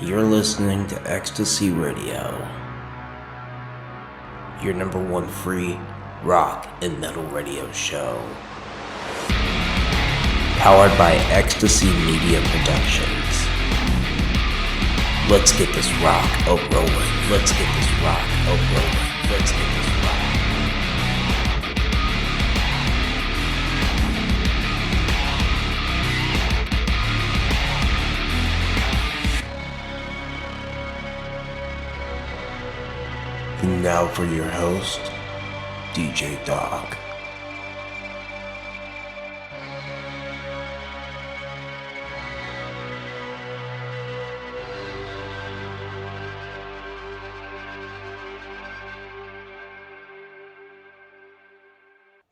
You're listening to Ecstasy Radio, your number one free rock and metal radio show. Powered by Ecstasy Media Productions. Let's get this rock rolling. Let's get this rock rolling. Let's get this rock. And now for your host, DJ Doc.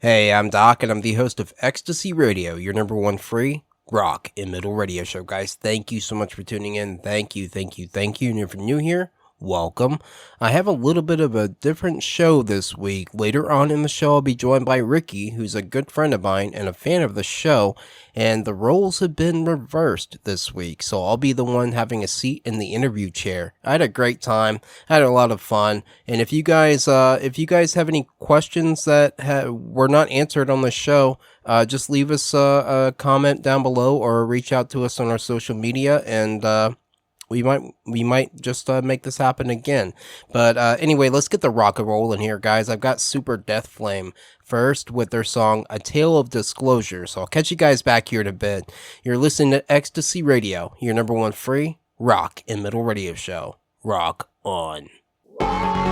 Hey, I'm Doc, and I'm the host of Ecstasy Radio, your number one free rock and metal radio show. Guys, thank you so much for tuning in. Thank you. And if you're new here, welcome. I have a little bit of a different show this week. Later on in the show, I'll be joined by Ricky, who's a good friend of mine and a fan of the show, and the roles have been reversed this week, so I'll be the one having a seat in the interview chair. I had a great time, I had a lot of fun, and if you guys have any questions that were not answered on the show, just leave us a comment down below or reach out to us on our social media, and we might just make this happen again. But anyway, let's get the rock and roll in here, guys. I've got Super Deathflame first with their song A Tale of Disclosure. So I'll catch you guys back here in a bit. You're listening to Ecstasy Radio, your number one free rock and metal radio show. Rock on. Blind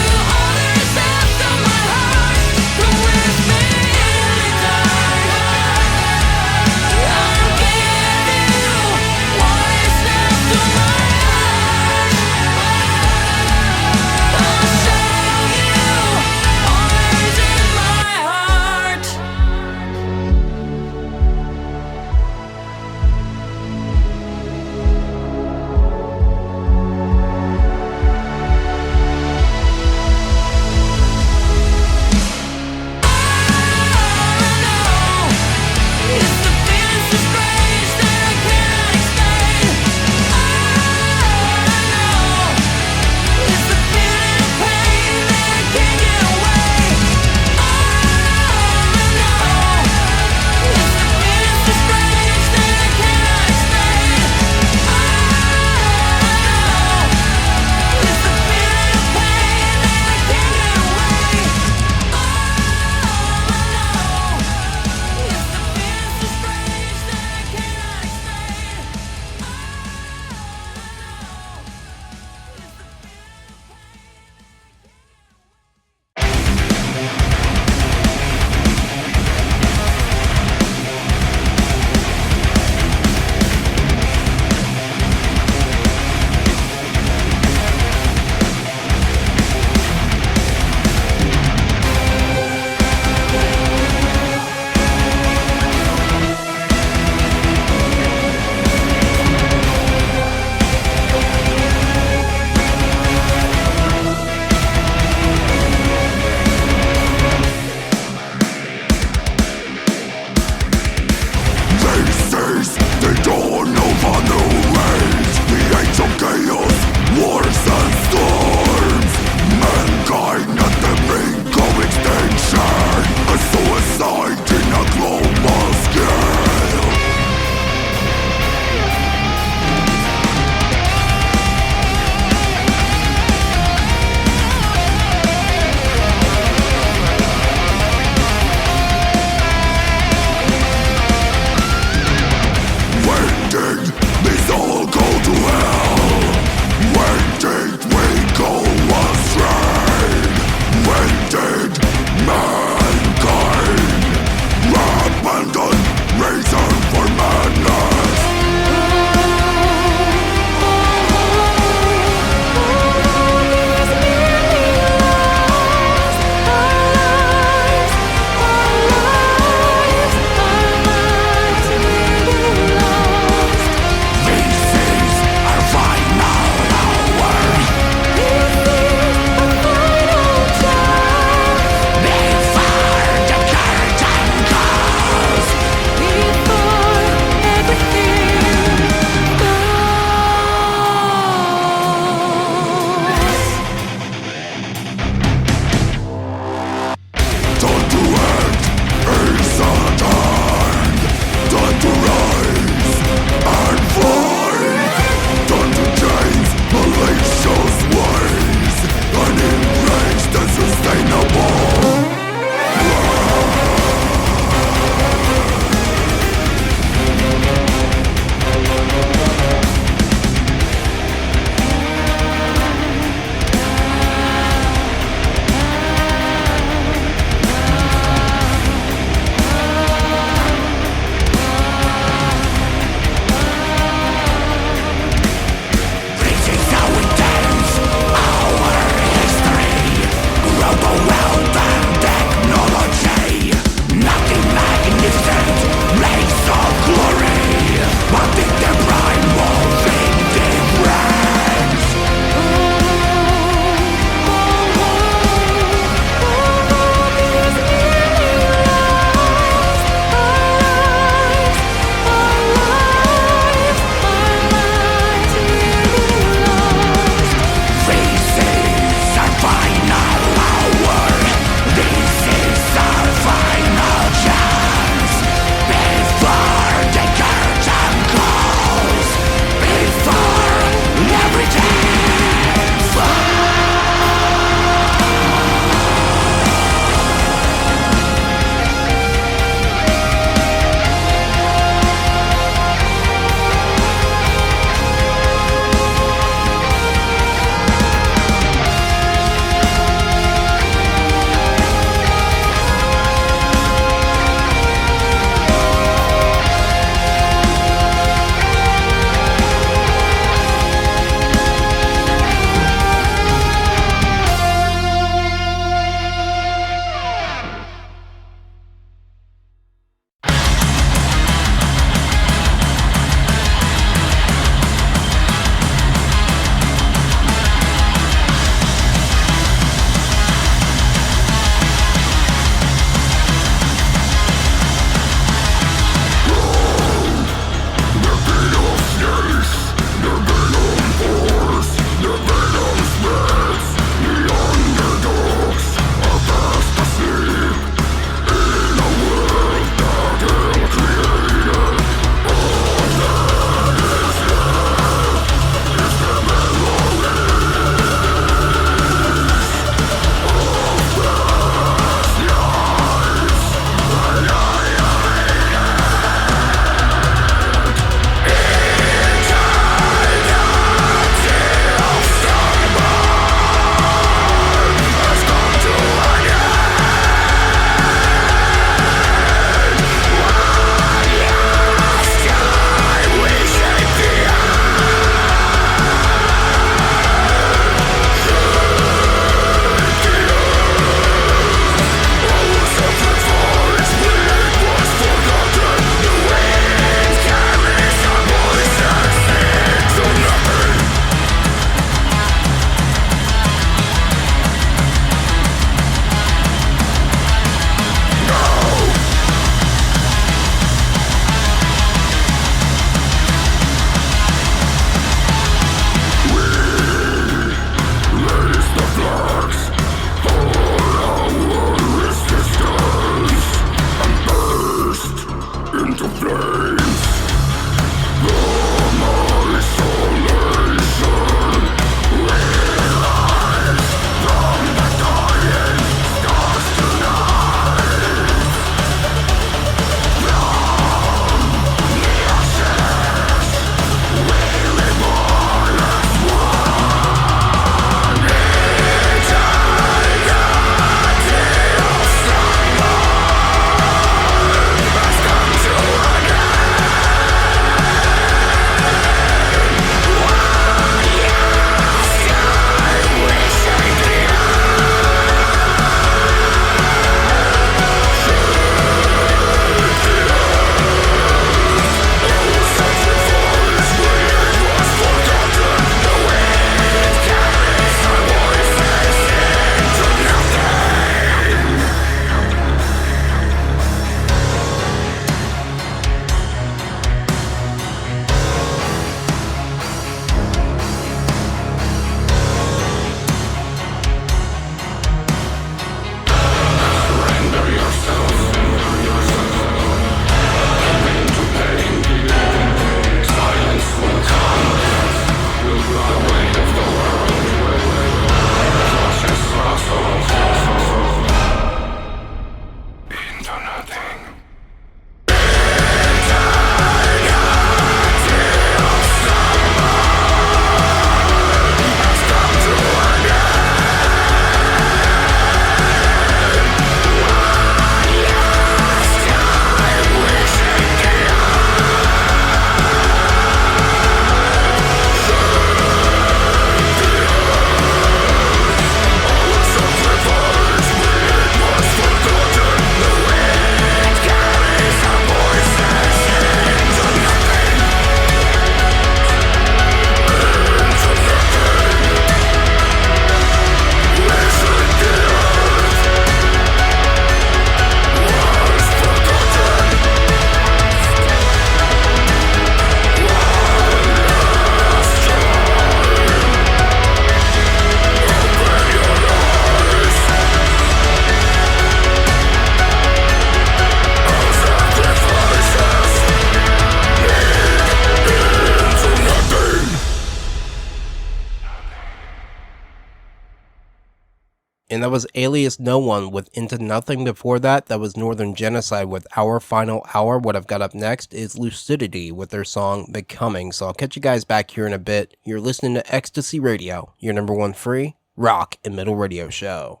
And that was Alias No One with Into Nothing. Before that, that was Northern Genocide with Our Final Hour. What I've got up next is Lucidity with their song Becoming. So I'll catch you guys back here in a bit. You're listening to Ecstasy Radio, your number one free rock and metal radio show.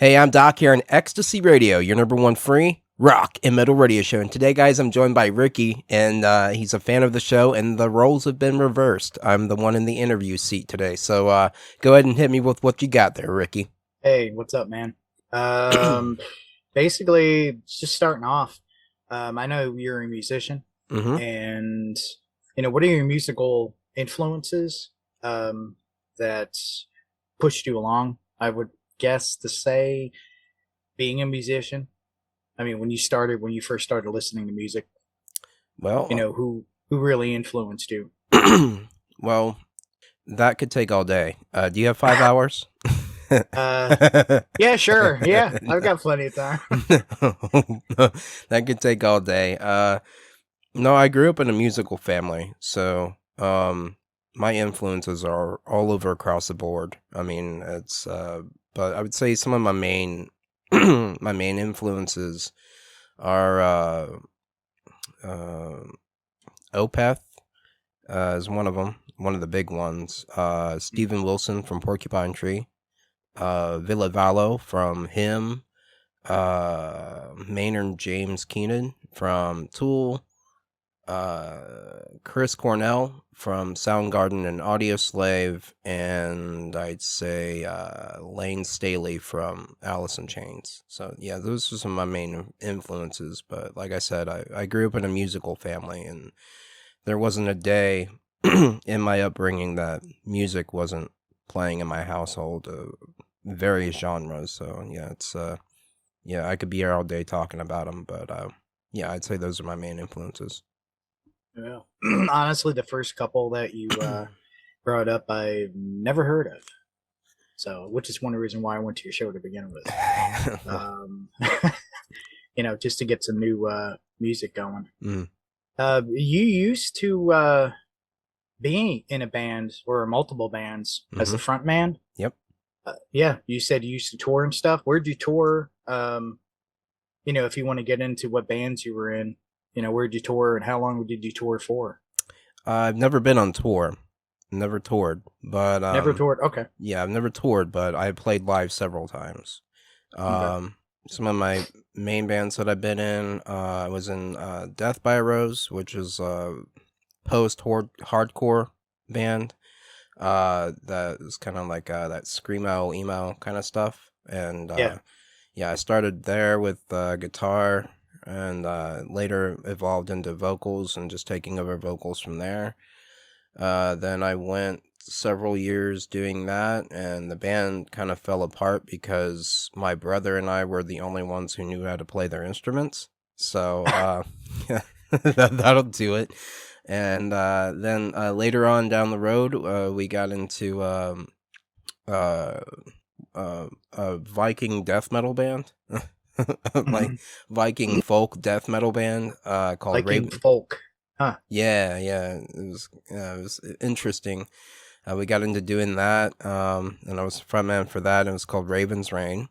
Hey, I'm Doc here on Ecstasy Radio, your number one free rock and metal radio show. And today, guys, I'm joined by Ricky, and he's a fan of the show, and the roles have been reversed. I'm the one in the interview seat today. So go ahead and hit me with what you got there, Ricky. Hey, what's up, man? Um, Basically, just starting off. I know you're a musician, Mm-hmm. and what are your musical influences that pushed you along? I would guess to say being a musician. I mean, when you first started listening to music, Well, who really influenced you? well, that could take all day. Do you have 5 hours? Uh, yeah, sure, yeah, I've got plenty of time. That could take all day. No, I grew up in a musical family, so my influences are all over across the board. I mean, it's but I would say some of my main my main influences are uh, Opeth is one of them, one of the big ones. Steven Wilson from Porcupine Tree, Villa Vallo from Him, Maynard James Keenan from Tool, Chris Cornell from Soundgarden and Audioslave, and I'd say Lane Staley from Alice in Chains. So yeah, those are some of my main influences. But like I said, I grew up in a musical family, and there wasn't a day in my upbringing that music wasn't playing in my household, various genres. So yeah, it's yeah, I could be here all day talking about them, but yeah, I'd say those are my main influences. Yeah. Honestly, the first couple that you brought up, I've never heard of. So, which is one of the reasons why I went to your show to begin with. Um, just to get some new music going. Mm. You used to be in a band or multiple bands as Mm-hmm. a front man. Yep. Yeah, you said you used to tour and stuff. Where'd you tour? If you want to get into what bands you were in, where'd you tour and how long did you tour for? I've never been on tour, never toured, but Never toured. Okay. yeah, I've never toured, but I played live several times. Okay. Some of my main bands that I've been in, I was in Death by a Rose, which is a post-hardcore band. That is kind of like that screamo emo kind of stuff, and Yeah. yeah, I started there with guitar, and later evolved into vocals and just taking over vocals from there. Then I went several years doing that, and the band kind of fell apart because my brother and I were the only ones who knew how to play their instruments. So that'll do it. And then later on down the road, we got into uh, a Viking death metal band. Like Mhm. Viking folk death metal band called Liking Raven. folk. Huh. Yeah, it was interesting. We got into doing that, and I was the frontman for that. It was called Raven's Reign,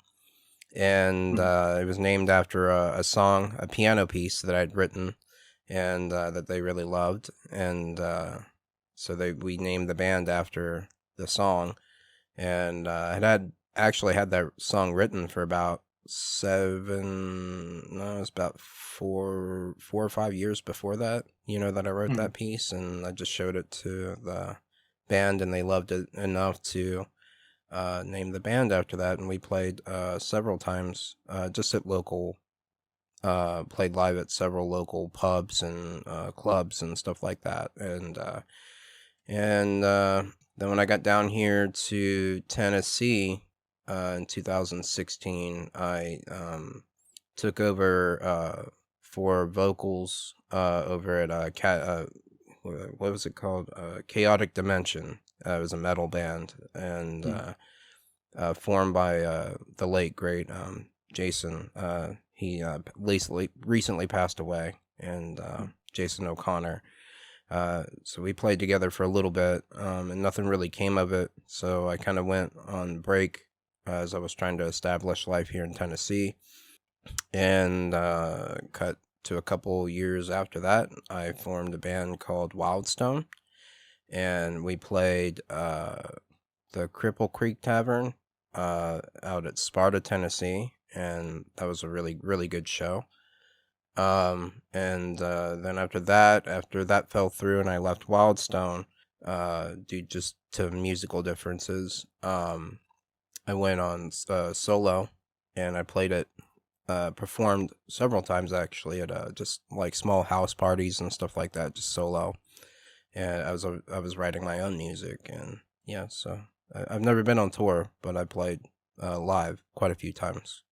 and Mhm. it was named after a song, a piano piece that I'd written, and that they really loved, and so we named the band after the song, and had actually had that song written for about no, it was about 4 or 5 years before that, that I wrote Mhm. that piece, and I just showed it to the band, and they loved it enough to name the band after that, and we played several times, just at local, played live at several local pubs and clubs and stuff like that, and then when I got down here to Tennessee in 2016, I took over for vocals over at what was it called? Chaotic Dimension. It was a metal band, and Mhm. formed by the late great Jason. He recently passed away, and Jason O'Connor. So we played together for a little bit, and nothing really came of it. So I kind of went on break as I was trying to establish life here in Tennessee, and cut to a couple years after that, I formed a band called Wildstone, and we played the Cripple Creek Tavern out at Sparta, Tennessee, and that was a really, really good show. And then after that fell through and I left Wildstone, due just to musical differences, I went on solo and I played it, performed several times actually at just like small house parties and stuff like that, just solo. And I was writing my own music, and yeah, so I've never been on tour, but I played live quite a few times.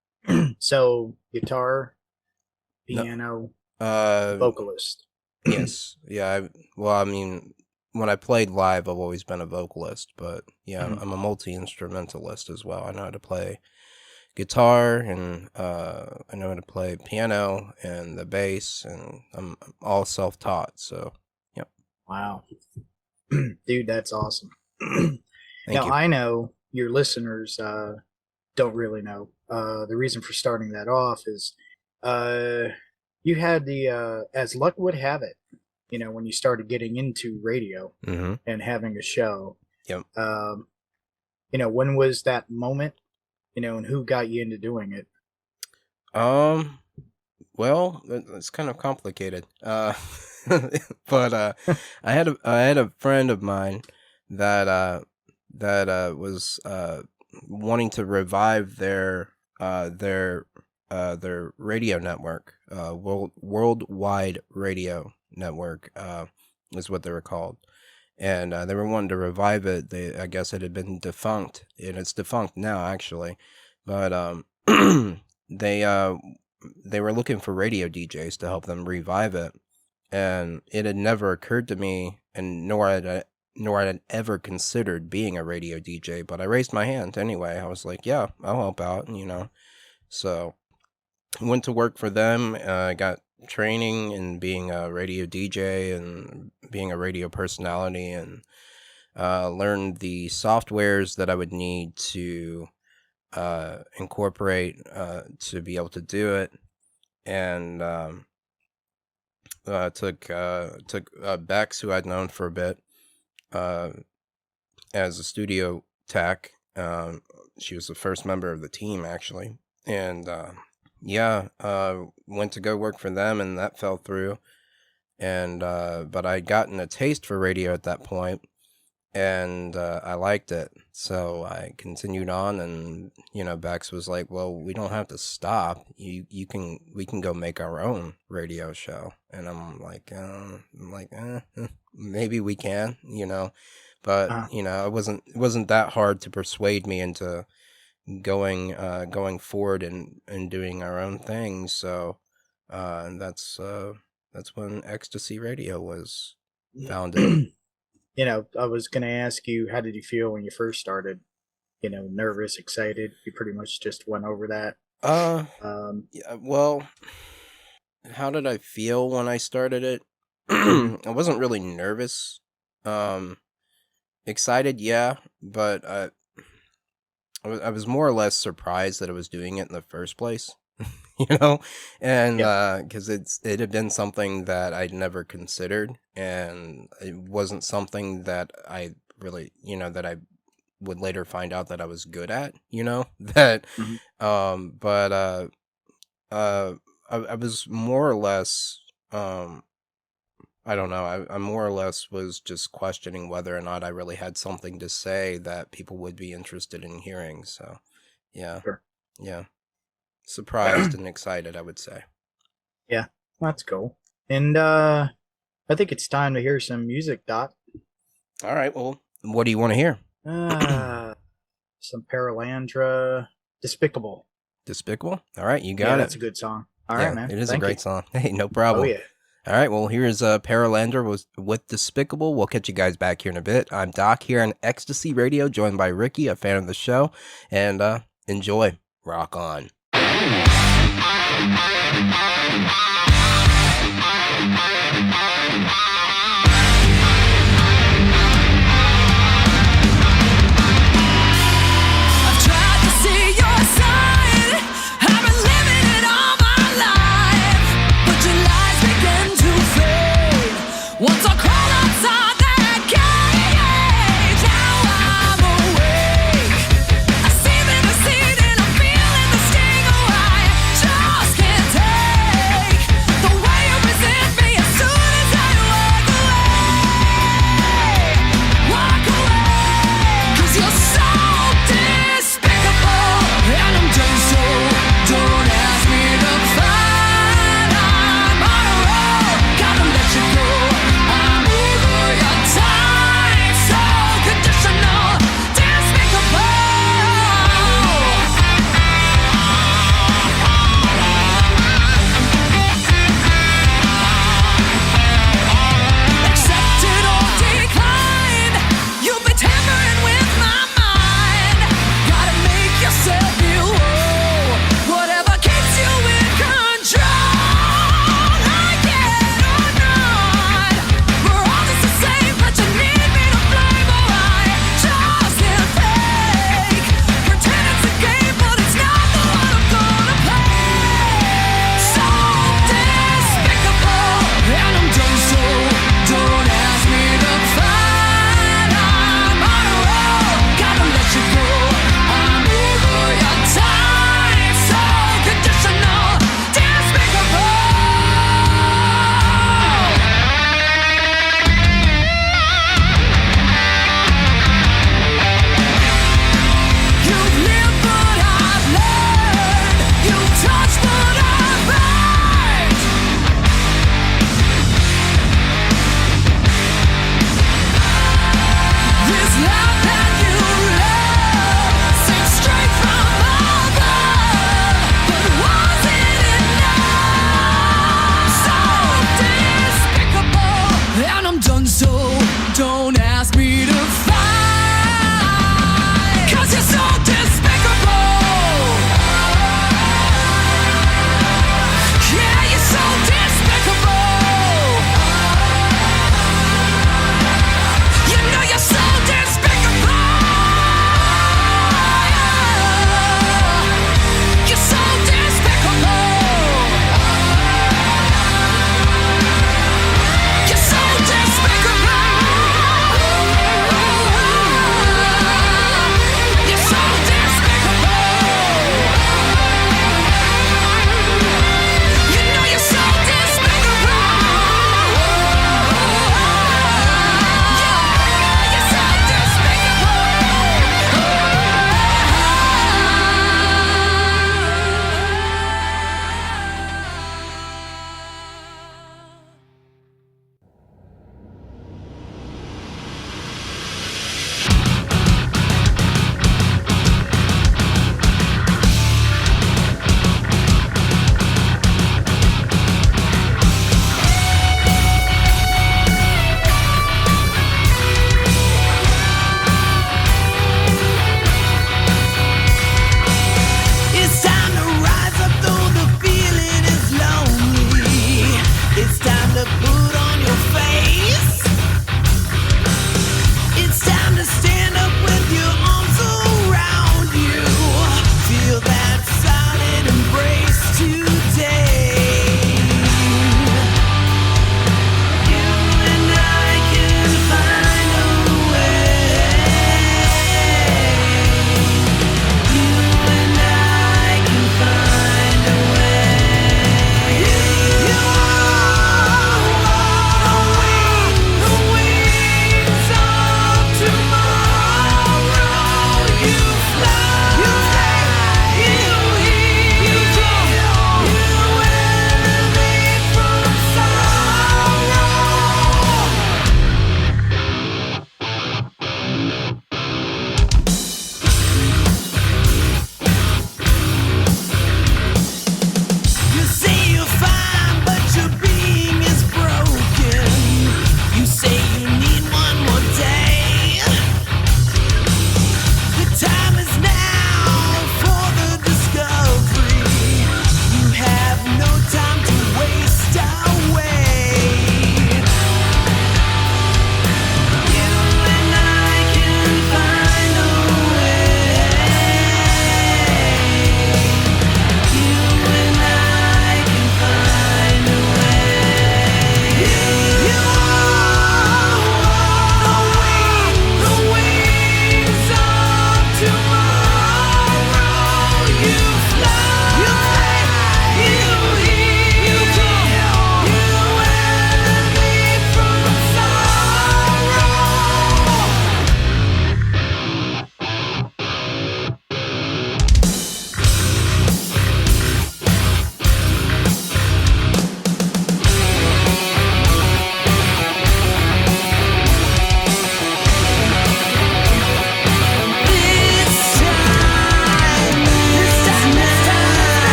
So guitar, No, piano, uh, vocalist. yes, yeah. Well, I mean, when I played live, I've always been a vocalist, but yeah, Mhm. I'm a multi instrumentalist as well. I know how to play guitar, and I know how to play piano and the bass, and I'm all self taught. So, yep. Wow. Dude, that's awesome. Thank Now, you. I know your listeners don't really know. The reason for starting that off is uh, you had as luck would have it, when you started getting into radio Mm-hmm. and having a show, Yep. when was that moment, and who got you into doing it? Um. Well, it's kind of complicated. But I had a friend of mine that was wanting to revive their radio network, worldwide radio network, is what they were called, and they were wanting to revive it. I guess it had been defunct, and it's defunct now actually, but they they were looking for radio DJs to help them revive it, and it had never occurred to me, and nor had I ever considered being a radio DJ. But I raised my hand anyway. I was like, "Yeah, I'll help out," So I went to work for them. Got training in being a radio DJ and being a radio personality, and learned the softwares that I would need to incorporate to be able to do it, and took Bex, who I'd known for a bit, as a studio tech. She was the first member of the team actually, and yeah, went to go work for them, and that fell through. And but I'd gotten a taste for radio at that point, and I liked it, so I continued on. And Bex was like, "Well, we don't have to stop. We can go make our own radio show." And I'm like, maybe we can, but it wasn't that hard to persuade me into going forward and doing our own thing. So and that's when Ecstasy Radio was founded. I was going to ask you, how did you feel when you first started? Nervous, excited? You pretty much just went over that. Yeah, well, how did I feel when I started it? I wasn't really nervous. Excited, yeah, but I was more or less surprised that I was doing it in the first place. And because it had been something that I'd never considered, and it wasn't something that I really, that I would later find out that I was good at, that, but I was more or less, I don't know, I more or less was just questioning whether or not I really had something to say that people would be interested in hearing. So, yeah, Sure. yeah. Surprised and excited, I would say. Yeah, that's cool. And I think it's time to hear some music, Doc. All right, well, what do you want to hear? Some Paralandra, Despicable. Despicable? All right, you got it. That's a good song. All right, man. It is Thank a great you. song. Hey, no problem. Oh, yeah. All right, well, here's Paralandra with Despicable. We'll catch you guys back here in a bit. I'm Doc here on Ecstasy Radio, joined by Ricky, a fan of the show, and enjoy. Rock on. Once I crawl outside that cage, now I'm awake. I see the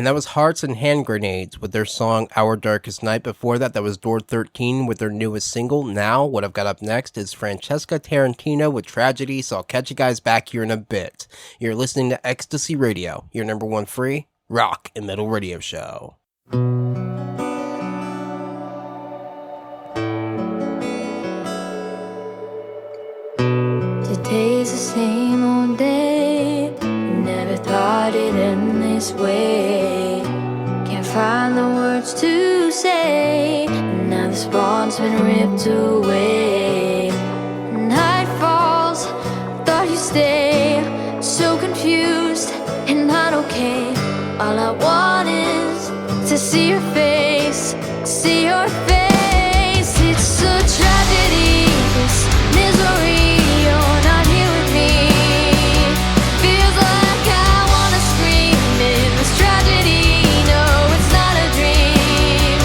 And that was Hearts and Hand Grenades with their song Our Darkest Night. Before that, that was Door 13 with their newest single. Now, what I've got up next is Francesca Tarantino with Tragedy, so I'll catch you guys back here in a bit. You're listening to Ecstasy Radio, your number one free rock and metal radio show. Today's the same old day. Never thought it'd end this way. Can't find the words to say. Now the spawn's been ripped away. Night falls, thought you'd stay. So confused and not okay. All I want is to see your face. See your face. It's a tragedy, this misery. You're not here with me. Feels like I wanna scream in this tragedy. No, it's not a dream.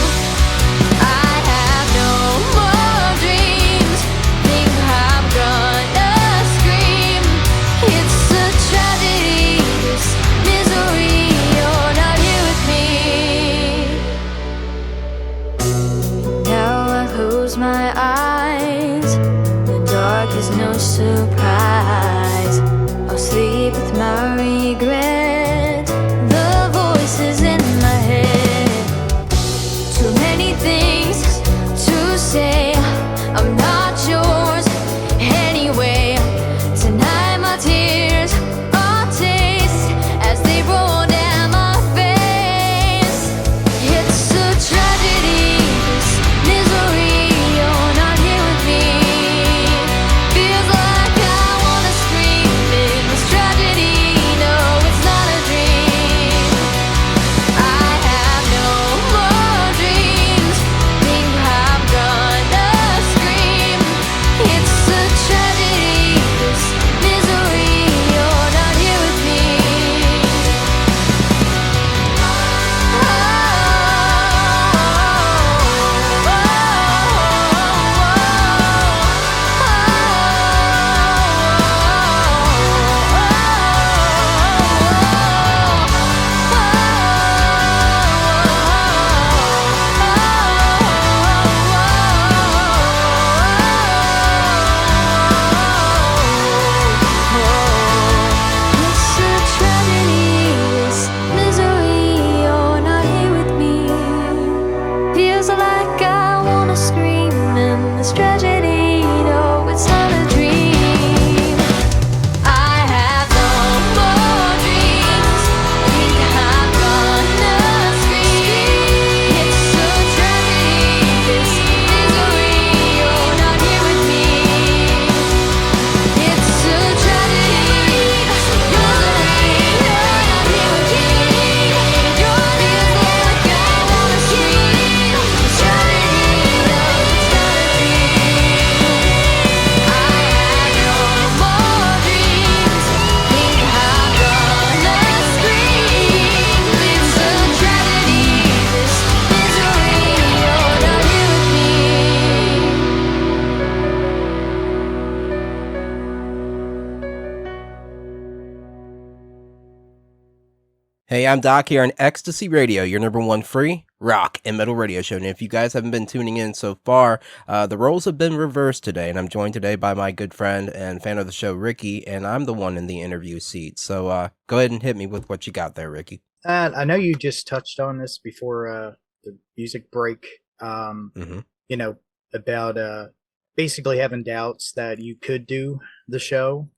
I have no more dreams. Think I'm gonna scream. It's a tragedy, this misery. You're not here with me. Now I close my eyes. The dark is no surprise. I'll sleep with my regret. The voices in my head. Too many things to say. I'm not yours anyway. Tonight my tears are taste as they roll down my face. It's a tragedy, this misery. You're not here with me. Feels like I wanna scream in this tragedy. No, it's not a dream. I have no more dreams. Think I'm gonna scream. It's a tragedy, this misery. You're not here with me. It's a tragedy, this misery. You're not here with me. Feels like I wanna scream in this tragedy. No, it's not a dream. I have no more dreams. Think I'm gonna scream. It's a tragedy, this misery. You're not here with me. It's a tragedy, this misery. You're not here with me. Feels like I wanna scream. This tragedy, no, it's not a dream. I have no more dreams. Think I'm gonna scream. It's a tragedy, this misery. You're not here with me. Hey, I'm Doc here on Ecstasy Radio, your number one free rock and metal radio show. And if you guys haven't been tuning in so far, the roles have been reversed today. And I'm joined today by my good friend and fan of the show, Ricky. And I'm the one in the interview seat. So go ahead and hit me with what you got there, Ricky. I know you just touched on this before the music break. Mhm. You know, about basically having doubts that you could do the show,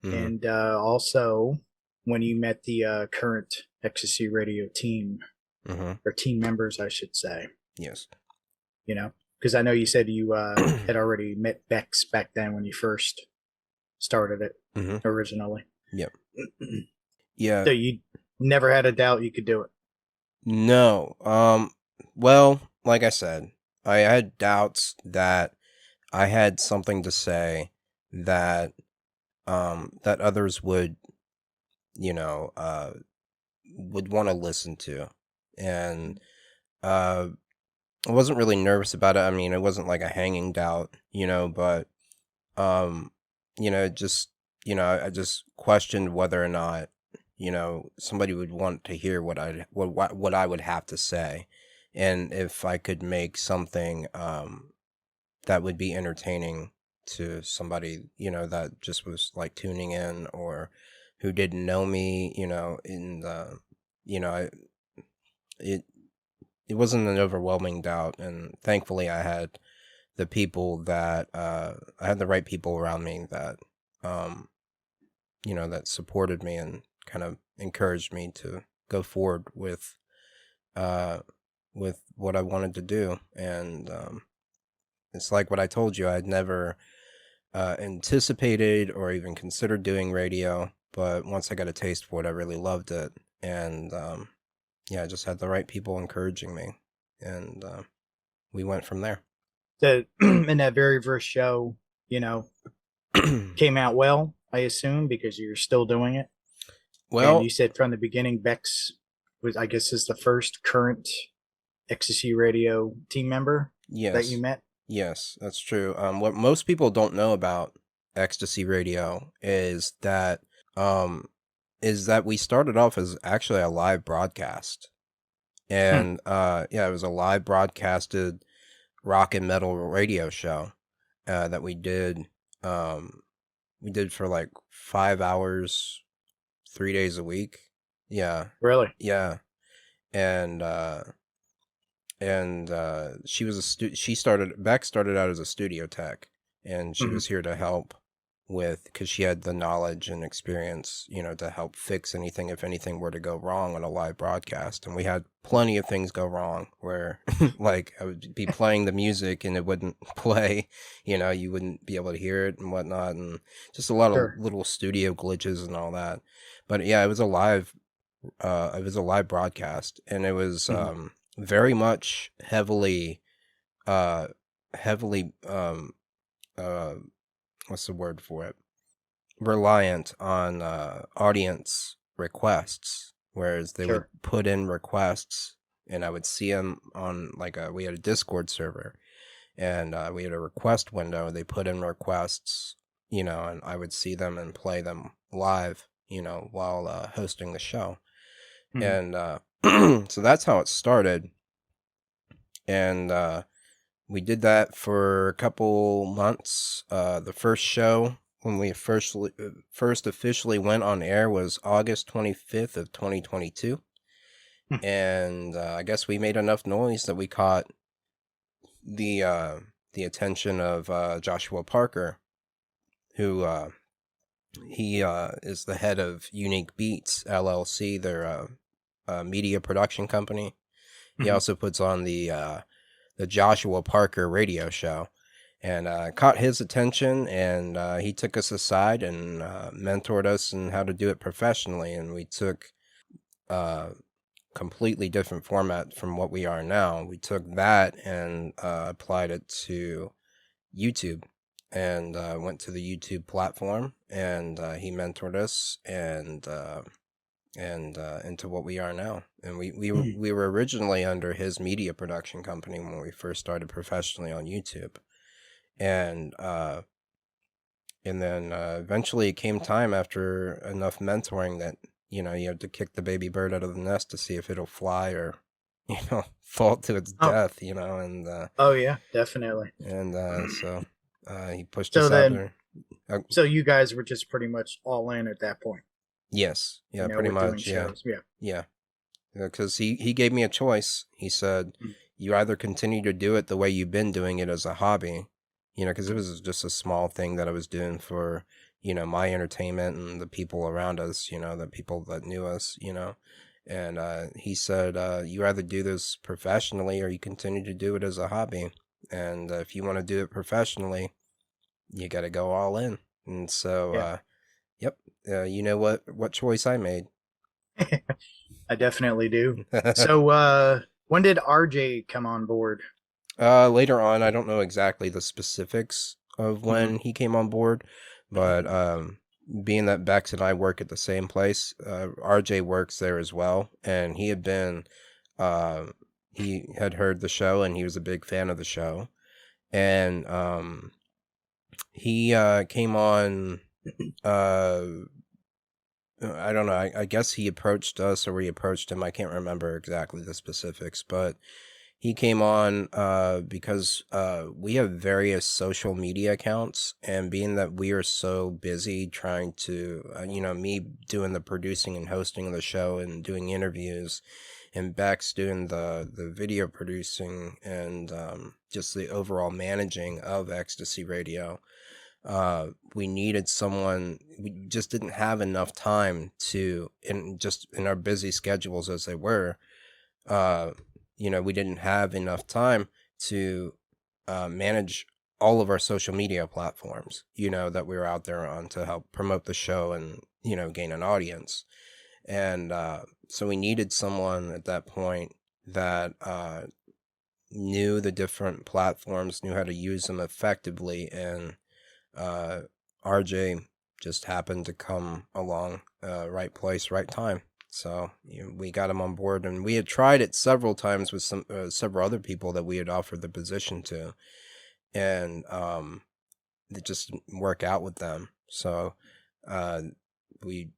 Mhm. and also when you met the current Ecstasy Radio team, Mhm. or team members, I should say. Yes. You know, because I know you said you had already met Bex back then when you first started it Mhm. originally. Yep. Yeah. So you never had a doubt you could do it. No. Well, like I said, I had doubts that I had something to say that that others would, would want to listen to. And I wasn't really nervous about it. I mean, it wasn't like a hanging doubt, but just, I just questioned whether or not, somebody would want to hear what I would have to say, and if I could make something that would be entertaining to somebody, that just was like tuning in or who didn't know me, in the, it wasn't an overwhelming doubt, and thankfully I had the people that I had the right people around me that that supported me and kind of encouraged me to go forward with what I wanted to do. And it's like what I told you, I'd never anticipated or even considered doing radio, but once I got a taste for it, I really loved it. And I just had the right people encouraging me, and we went from there. In that very first show, came out well, I assume, because you're still doing it. Well, and you said from the beginning, Bex was, I guess, is the first current Ecstasy Radio team member that you met. Yes, that's true. What most people don't know about Ecstasy Radio is that we started off as actually a live broadcast, and it was a live broadcasted rock and metal radio show that we did. We did for like 5 hours, 3 days a week. Yeah. Really? Yeah. And Beck started out as a studio tech, and she was here to help because she had the knowledge and experience, to help fix anything if anything were to go wrong on a live broadcast. And we had plenty of things go wrong where like I would be playing the music and it wouldn't play, you wouldn't be able to hear it and whatnot, and just a lot of little studio glitches and all that. But yeah, it was a live broadcast, and it was very much heavily what's the word for it? Reliant on audience requests, whereas they would put in requests, and I would see them on we had a Discord server, and we had a request window. They put in requests, and I would see them and play them live, while hosting the show, and so that's how it started, and we did that for a couple months. The first show, when we first officially went on air, was August 25th of 2022. And I guess we made enough noise that we caught the attention of Joshua Parker, who he is the head of Unique Beats LLC, their media production company. He also puts on the Joshua Parker radio show, and caught his attention, and he took us aside and mentored us in how to do it professionally. And we took completely different format from what we are now. We took that and applied it to YouTube, and went to the YouTube platform, and he mentored us and into what we are now. And we were originally under his media production company when we first started professionally on YouTube, and then eventually it came time, after enough mentoring, that you have to kick the baby bird out of the nest to see if it'll fly or fall to its death, and oh yeah, definitely. And so he pushed us out there. So you guys were just pretty much all in at that point. Yes. Yeah, pretty much. Yeah. Yeah. Because he gave me a choice. He said, you either continue to do it the way you've been doing it as a hobby, because it was just a small thing that I was doing for, my entertainment and the people around us, the people that knew us, and he said, you either do this professionally or you continue to do it as a hobby. And if you want to do it professionally, you got to go all in. And so, yep. You know what choice I made? I definitely do. So, when did RJ come on board? Later on. I don't know exactly the specifics of when he came on board, but being that Bex and I work at the same place, RJ works there as well, and he had heard the show, and he was a big fan of the show, and he came on I don't know. I guess he approached us or we approached him. I can't remember exactly the specifics, but he came on because we have various social media accounts, and being that we are so busy trying to, me doing the producing and hosting of the show and doing interviews, and Bex doing the video producing and just the overall managing of Ecstasy Radio. We needed someone. We just didn't have enough time to, in our busy schedules as they were, we didn't have enough time to manage all of our social media platforms, that we were out there on to help promote the show and, gain an audience. And so we needed someone at that point that knew the different platforms, knew how to use them effectively, and RJ just happened to come along, right place, right time. So we got him on board, and we had tried it several times with several other people that we had offered the position to, and it just didn't work out with them. So we,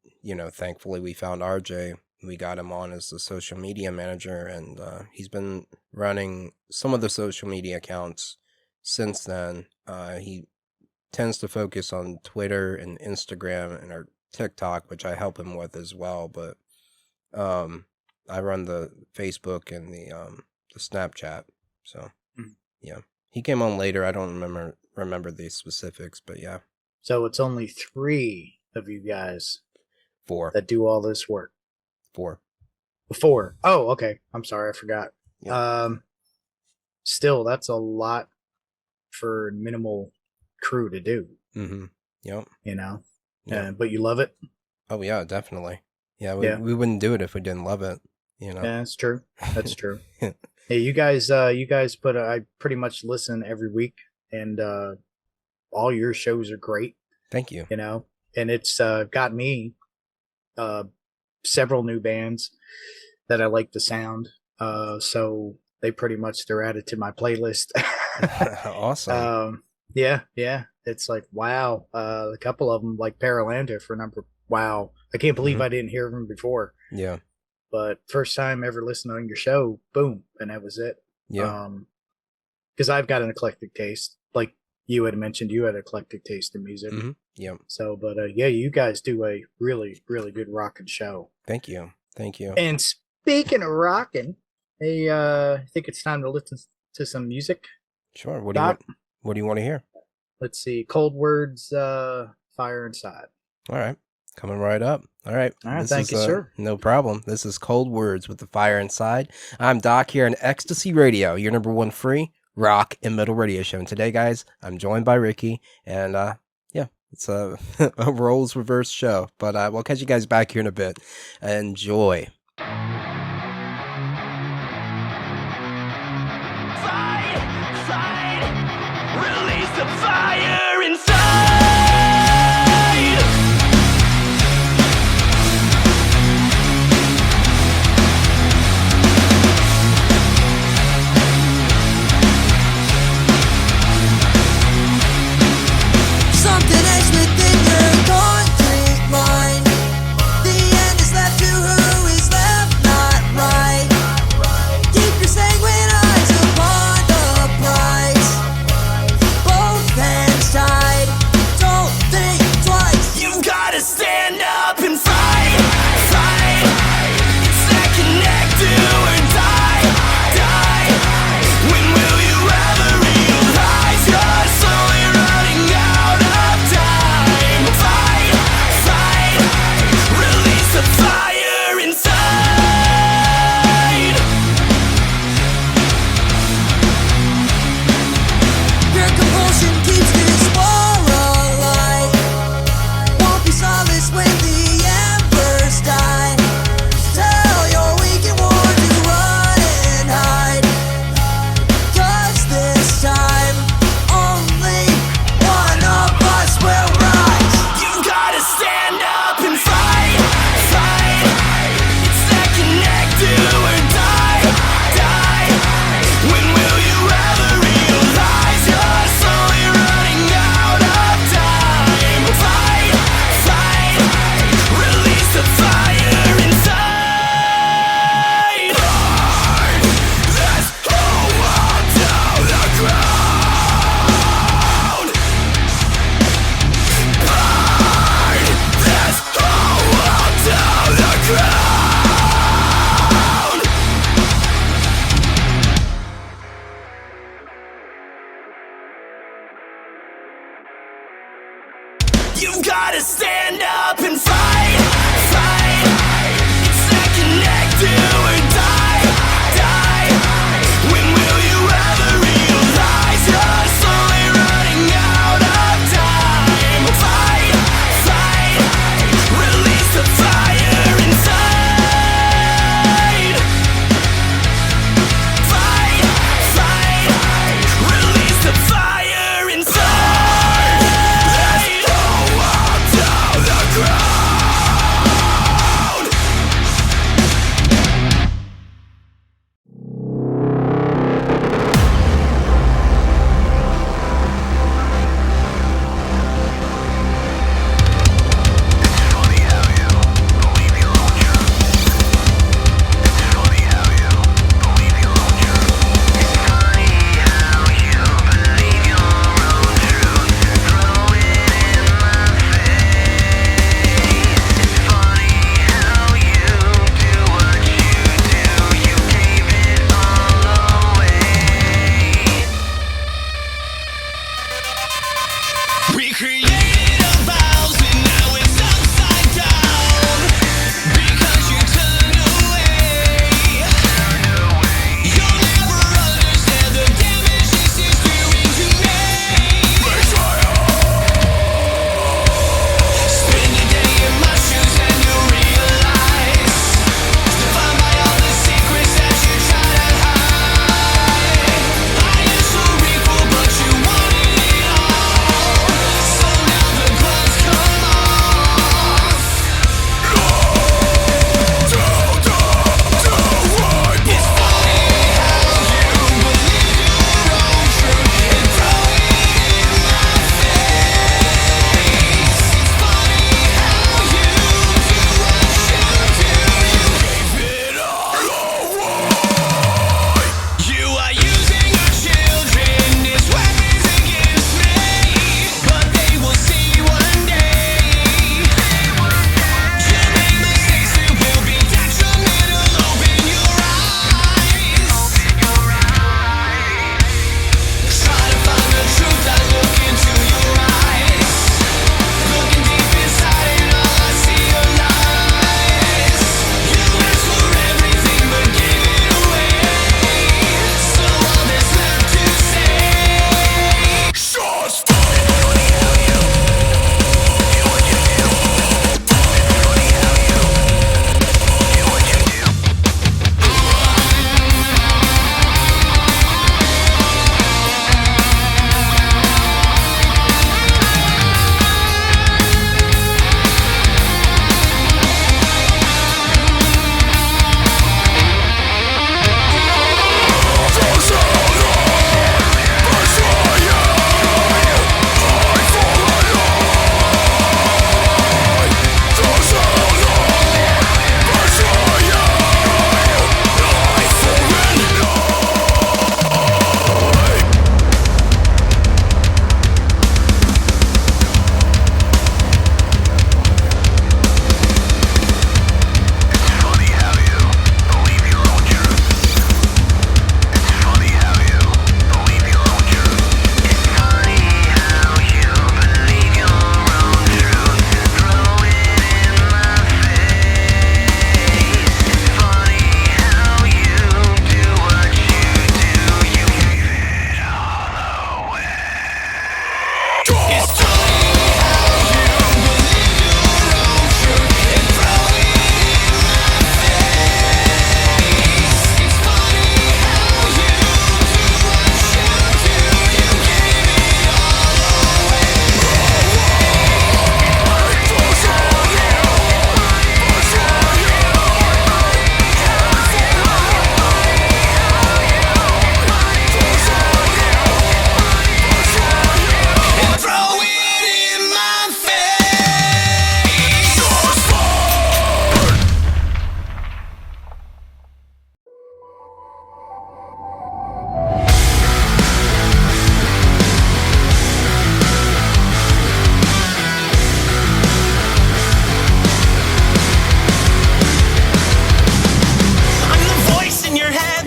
thankfully we found RJ. We got him on as the social media manager, and he's been running some of the social media accounts since then. He tends to focus on Twitter and Instagram and our TikTok, which I help him with as well. But I run the Facebook and the Snapchat. So yeah, he came on later. I don't remember the specifics, but yeah. So it's only 3 of you guys 4 that do all this work. 4. 4. Oh, okay. I'm sorry, I forgot. Yeah. Still, that's a lot for minimal crew to do. Mm-hmm. Yep. Yeah. But you love it. Oh yeah, definitely. Yeah, we wouldn't do it if we didn't love it. Yeah, that's true. That's true. Hey, you guys I pretty much listen every week, and all your shows are great. Thank you. And it's got me several new bands that I like the sound. So they're added to my playlist. Awesome. Yeah. It's like, wow. A couple of them, like Paralanda for number. Wow. I can't believe I didn't hear them before. Yeah. But first time ever listening on your show, boom, and that was it. Yeah. Because I've got an eclectic taste. Like you had mentioned, you had eclectic taste in music. Mm-hmm. Yeah. So, but yeah, you guys do a really, really good rockin' show. Thank you. And speaking of rockin', hey, I think it's time to listen to some music. Sure. What do you want to hear? Let's see. Cold Words, Fire Inside. All right. Coming right up. All right. Thank you, sir. No problem. This is Cold Words with the Fire Inside. I'm Doc here on Ecstasy Radio, your number 1 free rock and metal radio show. And today, guys, I'm joined by Ricky. And yeah, it's a roles reverse show. But we'll catch you guys back here in a bit. Enjoy. Release the fire inside. Something is within your concrete mind. The end is left to who is left now.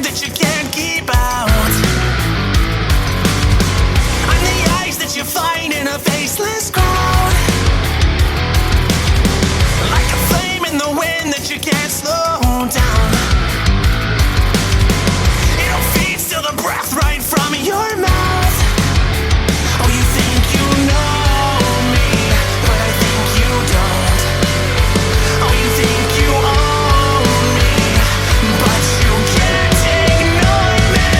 that you can't keep out. I'm the eyes that you find in a faceless crowd. Like a flame in the wind that you can't slow down. It'll feed till the breath right from your mouth. Oh, you think you know me, but I think you don't. Oh, you think you own me, but you can't ignore me.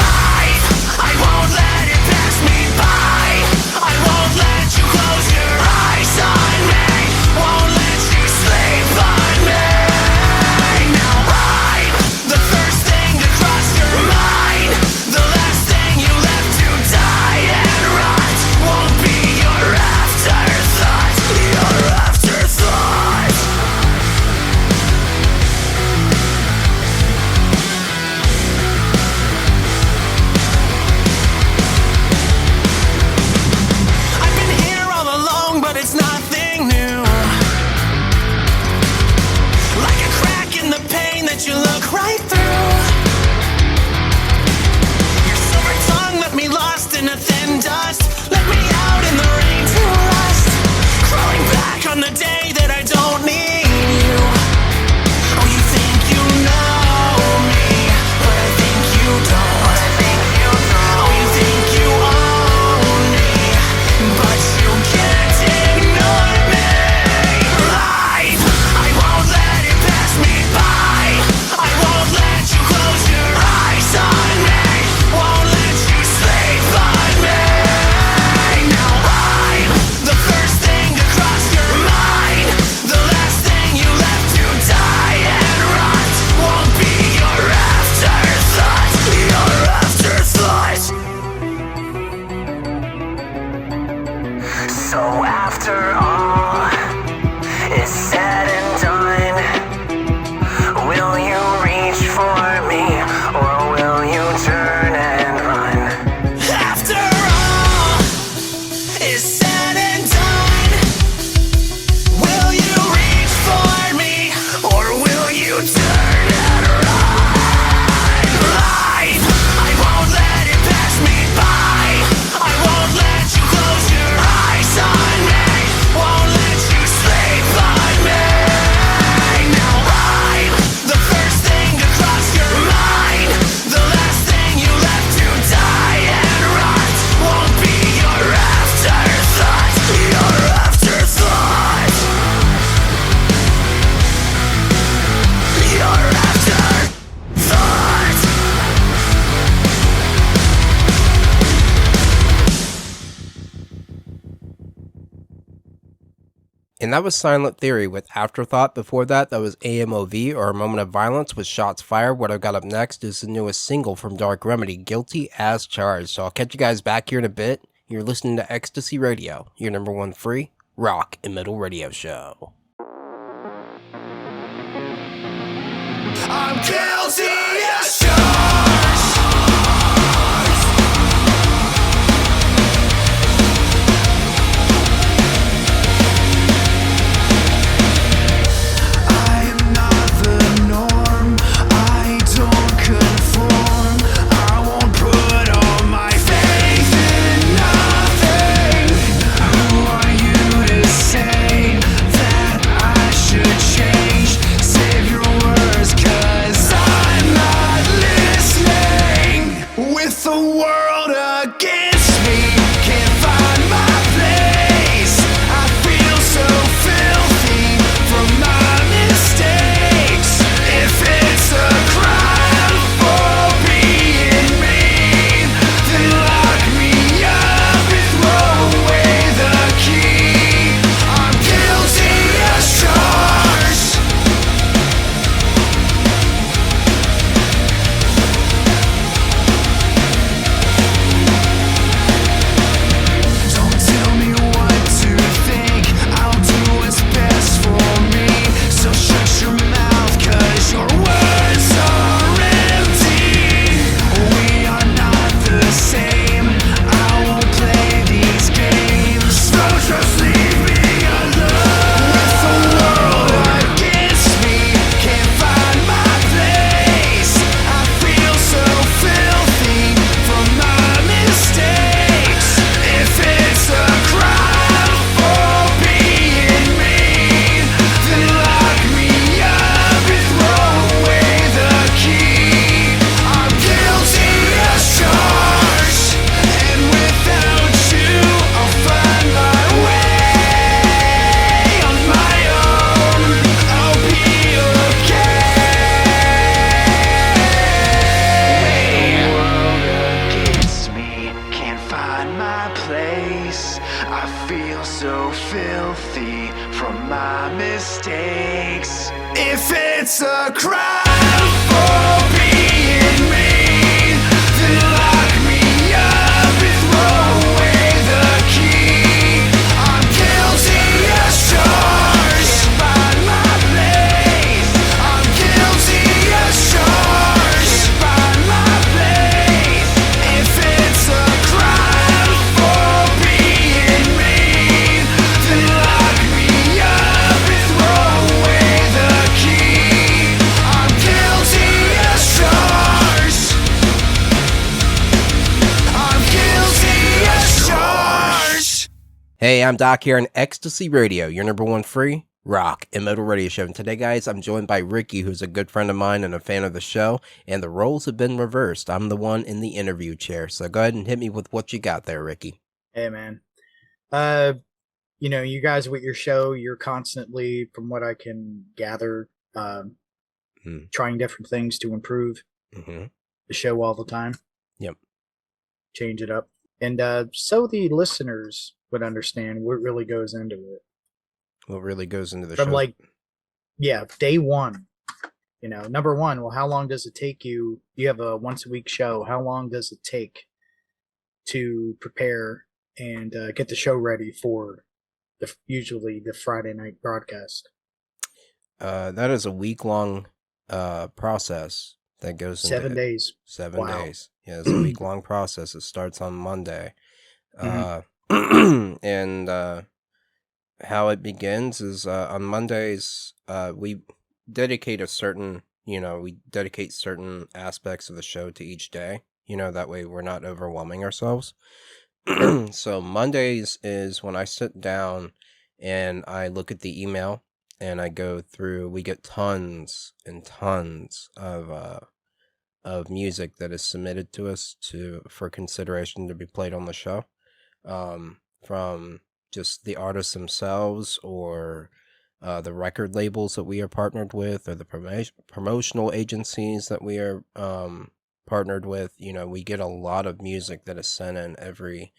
Life, I won't let it pass me by. I won't let you close your eyes on me. Won't let you sleep on me. Now I'm the first thing to cross your mind. The last thing you left to die and rot. Won't be your afterthought. Your afterthought. I've been here all along, but it's nothing new. Like a crack in the pain that you look right through. Your silver tongue left me lost in a thin dust. Let me out in the rain to rust. Crawling back on the day that I don't need you. Oh, you think you know me, but I think you don't. Oh, you think you own me, but you can't ignore me. Life, I won't let it pass me by. I won't let you close your eyes on me. Won't let you sleep on me. Now I'm the first thing to cross your mind. The last thing you left to die and rot. Won't be your afterthought. Your afterthought. So after all is said and done, will you reach for me, or will you turn and run? After all is said and done, will you reach for me, or will you turn and run? Life, I won't let it pass me by. I won't let you close your eyes on me. Won't let you sleep on me. Now I'm the first thing to cross your mind. The last thing you left to die and rot. Won't be your afterthought. Your afterthought. Your afterthought. And that was Silent Theory with Afterthought. Before that was AMOV, or A Moment of Violence, with Shots Fired. What I've got up next is the newest single from Dark Remedy, Guilty as Charged. So I'll catch you guys back here in a bit. You're listening to Ecstasy Radio, your number one free rock and metal radio show. I'm guilty as charged. I'm not the norm. I don't conform. I won't put all my faith in nothing. Who are you to say that I should change? Save your words, 'cause I'm it's a crime for being mean, then lock me up and throw away the key. I'm guilty as charged. Find my place. I'm guilty as charged. Find my place. If it's a crime for being mean, then lock me up and throw away the key. I'm guilty as charged. I'm guilty as charged. Hey, I'm Doc here on Ecstasy Radio, your number one free rock and metal radio show. And today, guys, I'm joined by Ricky, who's a good friend of mine and a fan of the show. And the roles have been reversed. I'm the one in the interview chair. So go ahead and hit me with what you got there, Ricky. Hey, man. You guys with your show, you're constantly, from what I can gather, trying different things to improve Mm-hmm. the show all the time. Yep. Change it up. And so the listeners would understand what really goes into it. What really goes into the From show? day one. Number one, well, how long does it take you? You have a once a week show. How long does it take to prepare and get the show ready for usually the Friday night broadcast? That is a week-long process that goes into 7 days. 7 Wow. days. Yeah, it's a week-long process. It starts on Monday. And how it begins is on Mondays, we dedicate certain aspects of the show to each day. That way we're not overwhelming ourselves. So Mondays is when I sit down and I look at the email and I go through. We get tons and tons of music that is submitted to us for consideration to be played on the show, from just the artists themselves or the record labels that we are partnered with or the promotional agencies that we are partnered with. We get a lot of music that is sent in every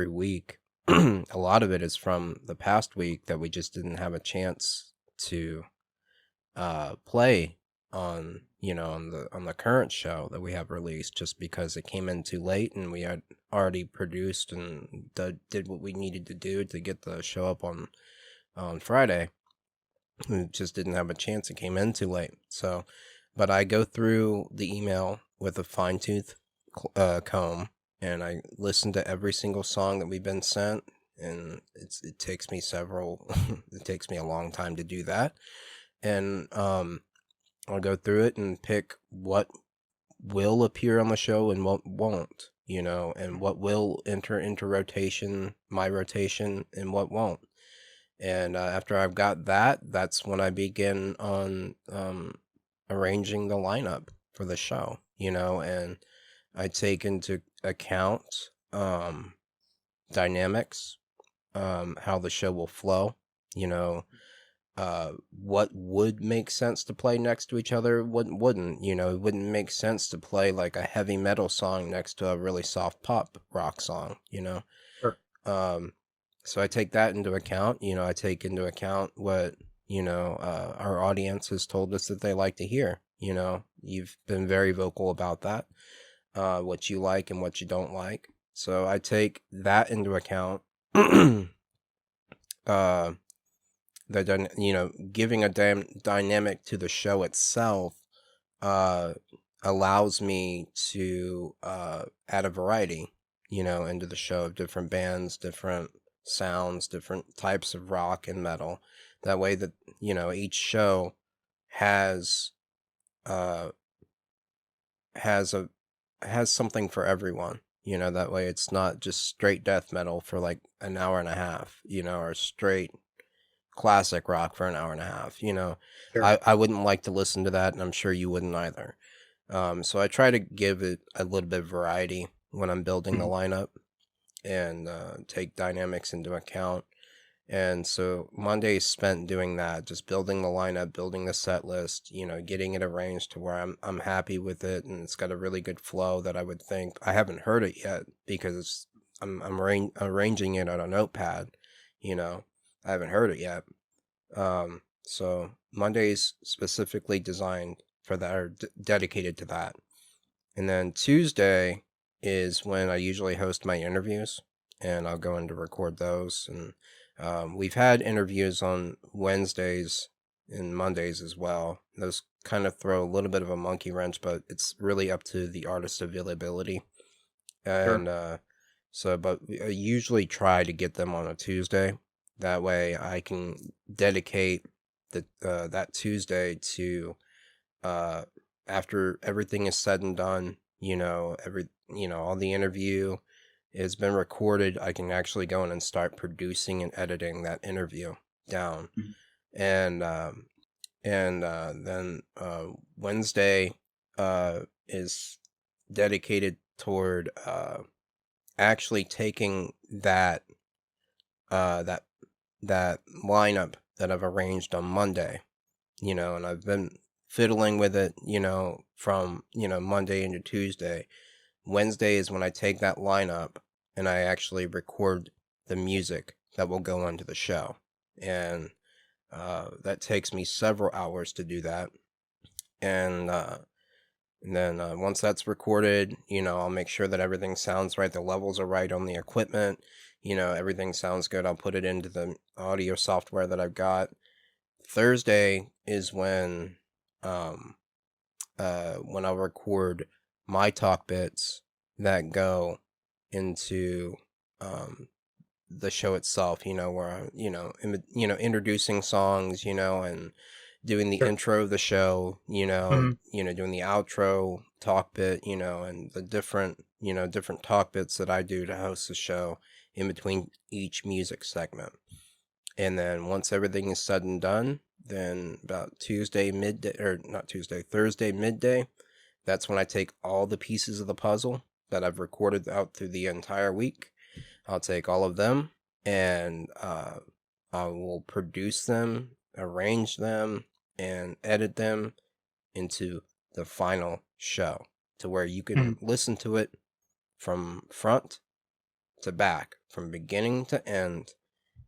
week. A lot of it is from the past week that we just didn't have a chance to play on the current show that we have released, just because it came in too late and we had already produced and did what we needed to do to get the show up on Friday. We just didn't have a chance. It came in too late. So, but I go through the email with a fine-tooth comb, and I listen to every single song that we've been sent, and it takes me it takes me a long time to do that. And I'll go through it and pick what will appear on the show and what won't, and what will enter into my rotation, and what won't. And after I've got that, that's when I begin on arranging the lineup for the show, and I take into account dynamics, how the show will flow, what would make sense to play next to each other, what wouldn't. It wouldn't make sense to play like a heavy metal song next to a really soft pop rock song, Sure. So I take that into account. I take into account what our audience has told us that they like to hear. You've been very vocal about that, what you like and what you don't like. So I take that into account. Giving a dynamic to the show itself allows me to add a variety, into the show of different bands, different sounds, different types of rock and metal. That way that, each show has something for everyone. That way it's not just straight death metal for like an hour and a half, or straight classic rock for an hour and a half. Sure. I wouldn't like to listen to that, and I'm sure you wouldn't either. So I try to give it a little bit of variety when I'm building the lineup, and take dynamics into account. And so Monday is spent doing that, just building the lineup, building the set list, getting it arranged to where I'm happy with it, and it's got a really good flow that I would think. I haven't heard it yet because I'm arranging it on a notepad. I haven't heard it yet. So Monday's specifically designed for that, or dedicated to that. And then Tuesday is when I usually host my interviews, and I'll go in to record those. And we've had interviews on Wednesdays and Mondays as well. Those kind of throw a little bit of a monkey wrench, but it's really up to the artist's availability. And but I usually try to get them on a Tuesday. That way I can dedicate that Tuesday to after everything is said and done, all the interview has been recorded, I can actually go in and start producing and editing that interview down. Mhm. And then Wednesday is dedicated toward actually taking that that lineup that I've arranged on Monday, and I've been fiddling with it, from, Monday into Tuesday. Wednesday is when I take that lineup and I actually record the music that will go into the show. And that takes me several hours to do that. And then once that's recorded, I'll make sure that everything sounds right, the levels are right on the equipment, everything sounds good. I'll put it into the audio software that I've got. Thursday is when I'll record my talk bits that go into the show itself, where I'm, introducing songs, and doing the Sure. intro of the show, Mhm. doing the outro talk bit, and the different talk bits that I do to host the show in between each music segment. And then once everything is said and done, then about Thursday midday, that's when I take all the pieces of the puzzle that I've recorded out through the entire week. I'll take all of them and I will produce them, arrange them, and edit them into the final show to where you can Mhm. listen to it from front to back, from beginning to end,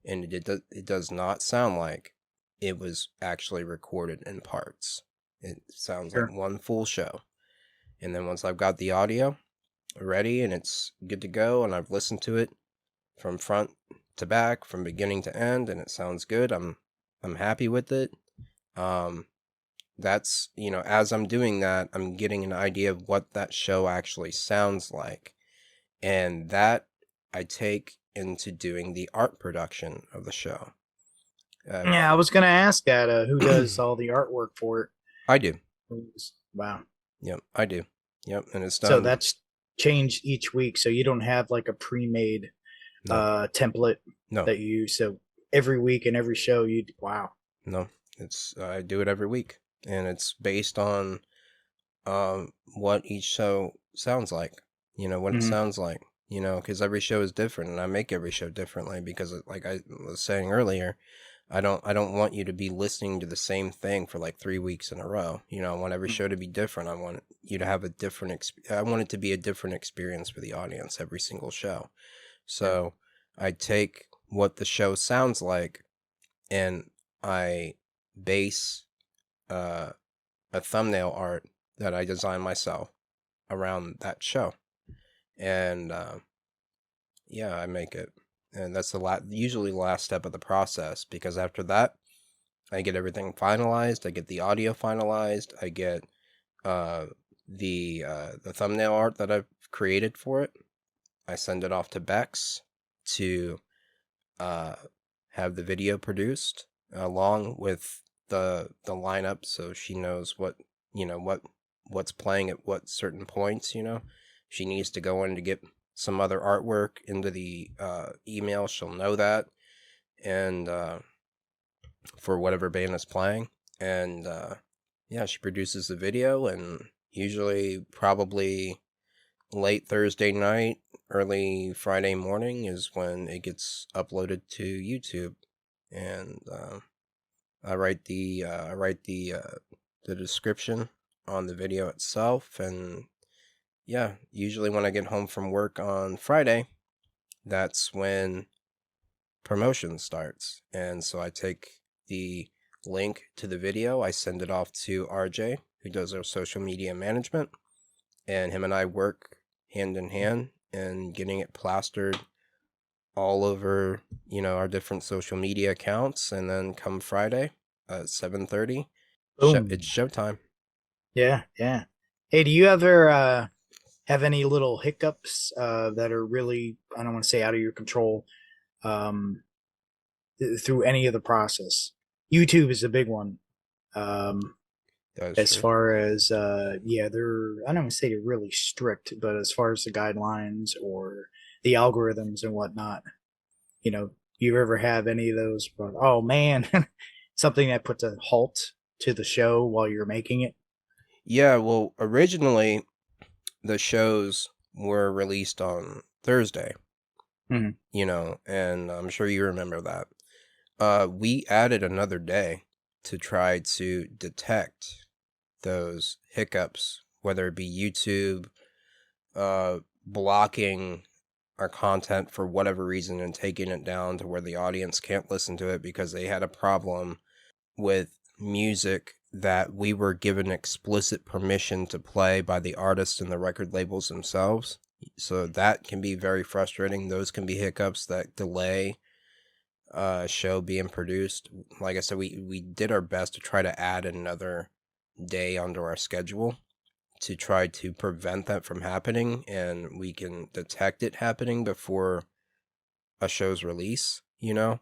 and it does not sound like it was actually recorded in parts. It sounds like Sure. one full show. And then once I've got the audio ready and it's good to go and I've listened to it from front to back, from beginning to end, and it sounds good, I'm happy with it. That's, as I'm doing that, I'm getting an idea of what that show actually sounds like. And that I take into doing the art production of the show. Yeah, I was gonna ask that. Who does all the artwork for it? I do. Wow. Yep, I do. Yep, and it's So done. that's changed each week. So you don't have like a pre-made No, template no, that you use. So every week and every show, wow. no. It's I do it every week, and it's based on what each show sounds like. What it Mhm. sounds like. Because every show is different, and I make every show differently because, like I was saying earlier, I don't want you to be listening to the same thing for like 3 weeks in a row. I want every show to be different. I want you to have a different. I want it to be a different experience for the audience every single show. So I take what the show sounds like, and I base a thumbnail art that I design myself around that show, and yeah, I make it, and that's usually the last step of the process, because after that, I get everything finalized. I get the audio finalized. I get the thumbnail art that I've created for it. I send it off to Bex to have the video produced along with the lineup, so she knows what's playing at what certain points. She needs to go in to get some other artwork into the email, she'll know that, and for whatever band is playing. And yeah, she produces the video, and usually probably late Thursday night, early Friday morning is when it gets uploaded to YouTube. And I write the description on the video itself. And yeah, usually when I get home from work on Friday, that's when promotion starts. And so I take the link to the video, I send it off to RJ, who does our social media management, and him and I work hand in hand in getting it plastered all over, our different social media accounts. And then come Friday at 7:30, Boom. it's showtime. Yeah, yeah. Hey, do you ever have any little hiccups that are really, I don't want to say out of your control, through any of the process? YouTube is a big one. That is As true. far as they're, I don't want to say they're really strict, but as far as the guidelines or the algorithms and whatnot, you ever have any of those? But, oh man, something that puts a halt to the show while you're making it. Yeah, well, originally the shows were released on Thursday, Mhm. And I'm sure you remember that. We added another day to try to detect those hiccups, whether it be YouTube blocking our content for whatever reason and taking it down to where the audience can't listen to it because they had a problem with music that we were given explicit permission to play by the artists and the record labels themselves. So that can be very frustrating. Those can be hiccups that delay show being produced. Like I said, we did our best to try to add another day onto our schedule to try to prevent that from happening, and we can detect it happening before a show's release, Yeah.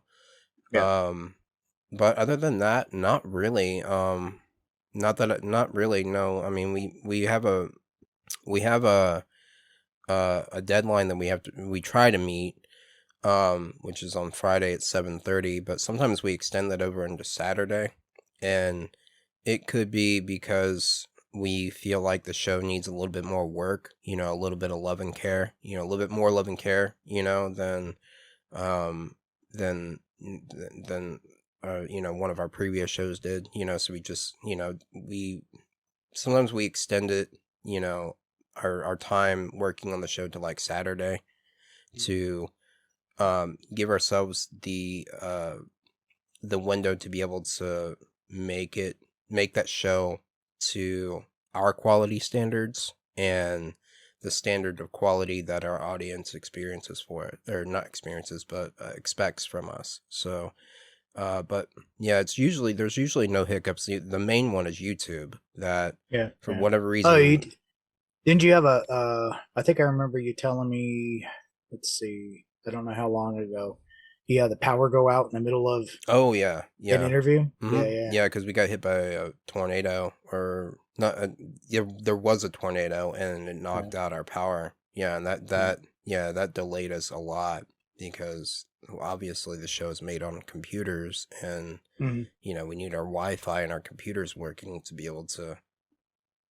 But other than that, not really. Not really. No, I mean we have a deadline that we try to meet, which is on Friday at 7:30. But sometimes we extend that over into Saturday, and it could be because we feel like the show needs a little bit more work. A little bit of love and care. A little bit more love and care. Than than one of our previous shows did, so we just, we sometimes we extend it, our time working on the show to like Saturday to give ourselves the window to be able to make that show to our quality standards and the standard of quality that our audience experiences for it, or not experiences, but expects from us. So, but yeah, there's usually no hiccups. The main one is YouTube that, Yeah. for Yeah. whatever reason. Oh, didn't you have I think I remember you telling me, let's see, I don't know how long ago, you had the power go out in the middle of Oh yeah, an interview. Mhm. Yeah, because we got hit by a tornado, or not. Yeah, there was a tornado, and it knocked out our power. Yeah, and that delayed us a lot because obviously the show is made on computers, and Mhm. we need our Wi-Fi and our computers working to be able to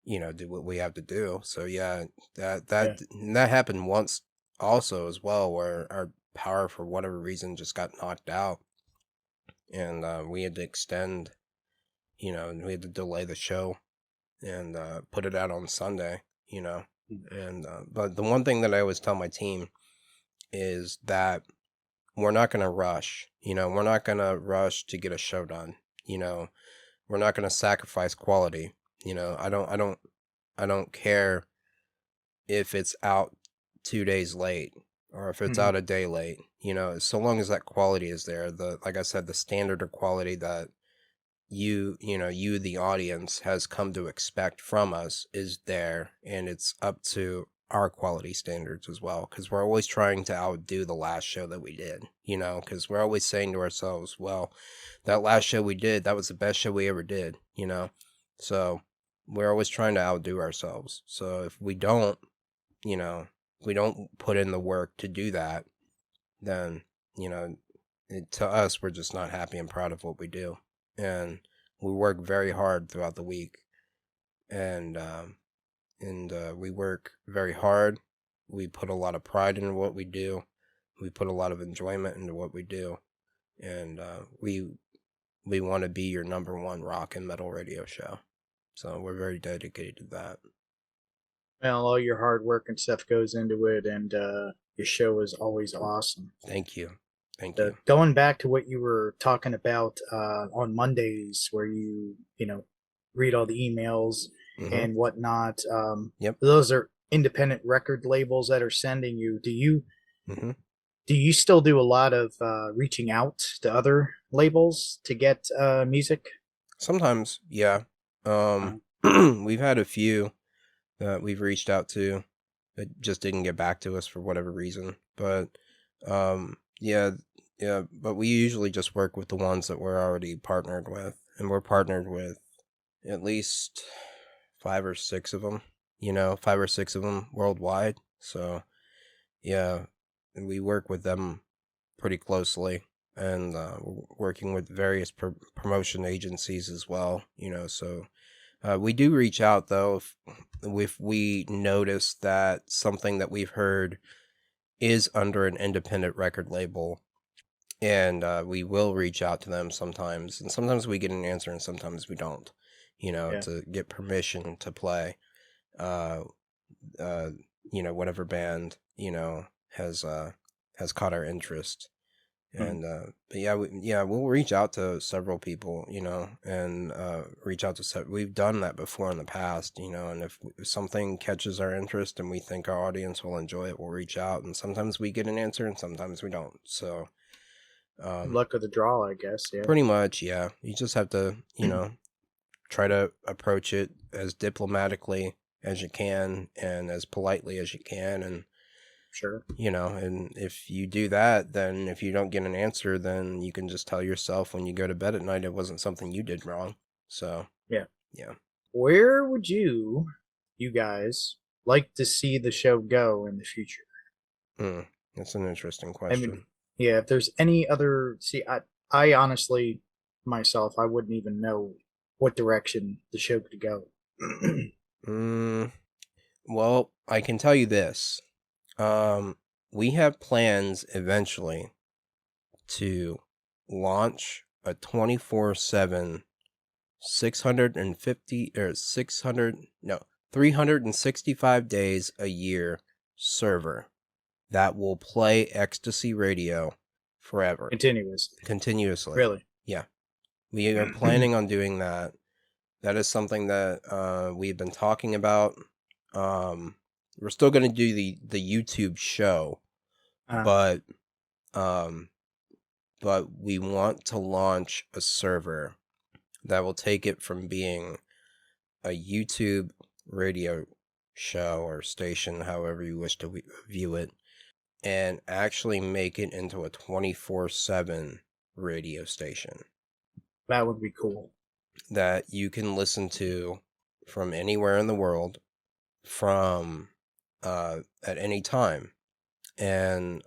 do what we have to do. So yeah, that happened once also as well, where our power for whatever reason just got knocked out, and we had to extend, and we had to delay the show and put it out on Sunday, and but the one thing that I always tell my team is that we're not going to rush. We're not going to rush to get a show done. We're not going to sacrifice quality. I don't care if it's out 2 days late or if it's Mhm. out a day late, so long as that quality is there, like I said, the standard of quality that you, the audience, has come to expect from us is there, and it's up to our quality standards as well, because we're always trying to outdo the last show that we did, because we're always saying to ourselves, well, that last show we did, that was the best show we ever did, so we're always trying to outdo ourselves. So if we don't, we don't put in the work to do that, then, to us, we're just not happy and proud of what we do. And we work very hard throughout the week, and we work very hard. We put a lot of pride into what we do. We put a lot of enjoyment into what we do, and we want to be your number one rock and metal radio show. So we're very dedicated to that. Well, all your hard work and stuff goes into it, and your show is always awesome. Thank you. Thank you. Going back to what you were talking about on Mondays, where you read all the emails Mhm. and whatnot. Yep. Those are independent record labels that are sending you. Mhm. Do you still do a lot of reaching out to other labels to get music? Sometimes, yeah. Uh, We've had a few that we've reached out to that just didn't get back to us for whatever reason. But yeah, but we usually just work with the ones that we're already partnered with, and we're partnered with at least 5 or 6 of them. 5 or 6 of them worldwide. So yeah, and we work with them pretty closely, and we're working with various promotion agencies as well. So we do reach out though if we notice that something that we've heard is under an independent record label, and we will reach out to them sometimes, and sometimes we get an answer and sometimes we don't, Yeah. to get permission to play uh whatever band has caught our interest. And but we'll reach out to several people, and reach out to we've done that before in the past, and if something catches our interest and we think our audience will enjoy it, we'll reach out, and sometimes we get an answer and sometimes we don't. So Luck of the draw, I guess. Yeah. pretty much, yeah, you just have to try to approach it as diplomatically as you can and as politely as you can, and Sure. and if you do that, then if you don't get an answer, then you can just tell yourself when you go to bed at night it wasn't something you did wrong. So Yeah. yeah. Where would you guys, like to see the show go in the future? That's an interesting I question. mean, yeah, if there's any other, I honestly, myself, I wouldn't even know what direction the show could go. Well, I can tell you this. We have plans eventually to launch a 24/7 650 or 600 no 365 days a year server that will play Ecstasy Radio forever, continuously. Really? Yeah, we are planning on doing that. That is something that we've been talking about. We're still going to do the YouTube show, but we want to launch a server that will take it from being a YouTube radio show or station, however you wish to view it, and actually make it into a 24/7 radio station That would be cool. that you can listen to from anywhere in the world, from at any time. And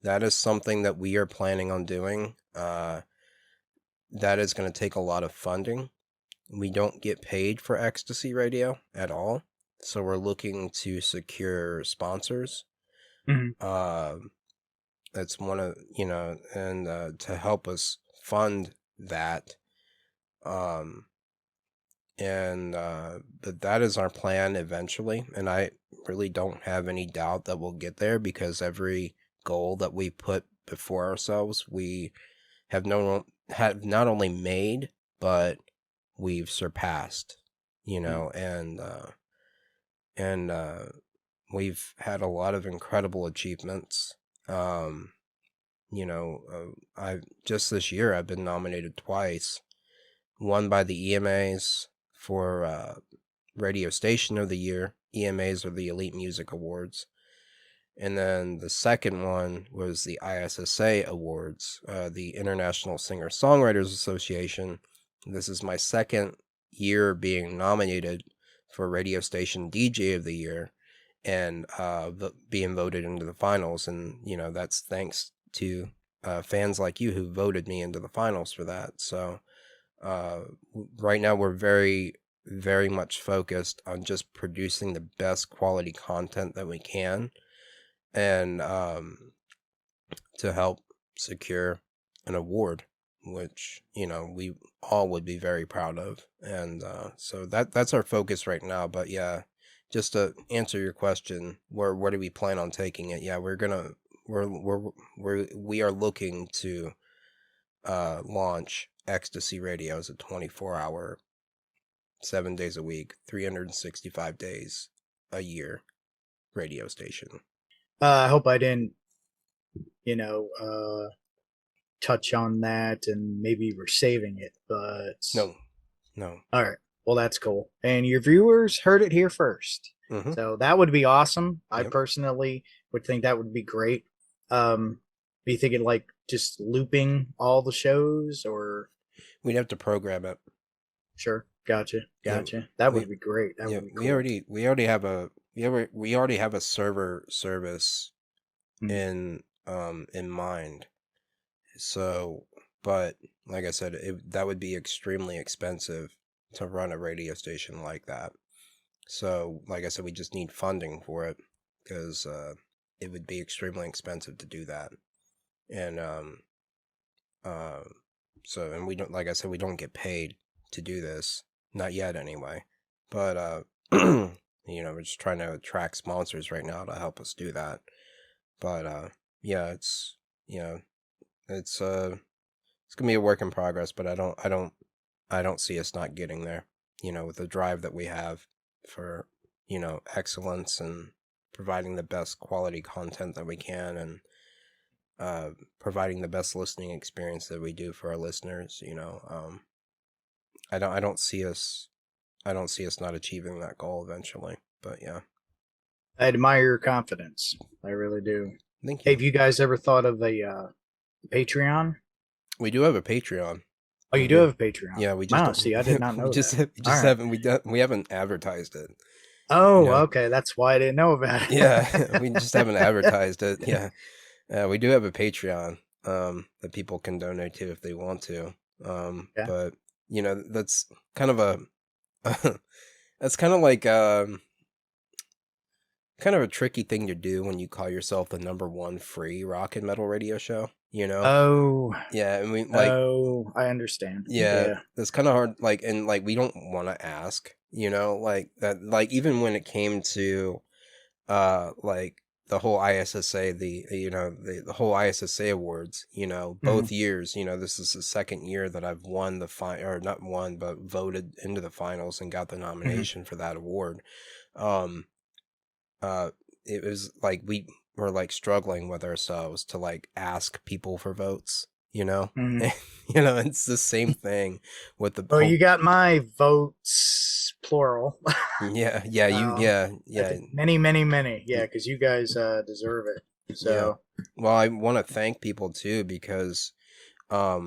that is something that we are planning on doing. That is going to take a lot of funding. We don't get paid for Ecstasy Radio at all, so we're looking to secure sponsors. That's one of and to help us fund that. But that is our plan eventually, and I really don't have any doubt that we'll get there, because every goal that we put before ourselves, we have not only made, but we've surpassed, and we've had a lot of incredible achievements. I just this year I've been nominated twice, one by the EMAs for Radio Station of the Year. EMAs are the Elite Music Awards. And then the second one was the ISSA Awards, the International Singer-Songwriters Association. This is my second year being nominated for Radio Station DJ of the Year, and being voted into the finals. And, that's thanks to fans like you who voted me into the finals for that. So right now we're very, very much focused on just producing the best quality content that we can, and to help secure an award, which we all would be very proud of. And so that's our focus right now. But yeah, just to answer your question, where do we plan on taking it? Yeah, we're we are looking to launch Ecstasy Radio as a 24-hour, 7 days a week, 365 days a year radio station. I hope I didn't, touch on that, and maybe we're saving it, but No. All right. Well, that's cool. And your viewers heard it here first. Mhm. So that would be awesome. I Yep. personally would think that would be great. Be thinking like just looping all the shows, or We'd have to program it. sure, gotcha. Yeah, That we- would be great. That Yeah, would be cool. we already have a server service Hmm. in mind. So, but like I said, that would be extremely expensive to run a radio station like that. So, like I said, we just need funding for it because it would be extremely expensive to do that. And and we don't, like I said, we don't get paid to do this, not yet anyway. But we're just trying to attract sponsors right now to help us do that. But yeah, it's gonna be a work in progress, but I don't see us not getting there. With the drive that we have for excellence and providing the best quality content that we can, and providing the best listening experience that we do for our listeners. I don't see us not achieving that goal eventually. But yeah, I admire your confidence. I really do. thank Hey, you. have you guys ever thought of a Patreon? We do have a Patreon. Oh, you do have a Patreon. Yeah, we just Wow, don't- see, I did not know we just that. we just Alright. haven't advertised it. Oh, know. okay, that's why I didn't know about it. Yeah, we just haven't advertised it. Yeah, we do have a Patreon that people can donate to if they want to. Yeah. But that's kind of a that's kind of like kind of a tricky thing to do when you call yourself the #1 free rock and metal radio show. Oh, Yeah, and we like. I understand. Yeah, that's kind of hard. Like, and like, we don't want to ask, like that. Like, even when it came to, like the whole ISSA, the whole ISSA awards, both years. This is the second year that I've won or not won, but voted into the finals and got the nomination for that award. It was like we were like struggling with ourselves to like ask people for votes. Mhm. It's the same thing with the. Oh, you got my votes, plural. Yeah, I think many, many, many. Yeah, because you guys deserve it. So Well, I want to thank people too because, not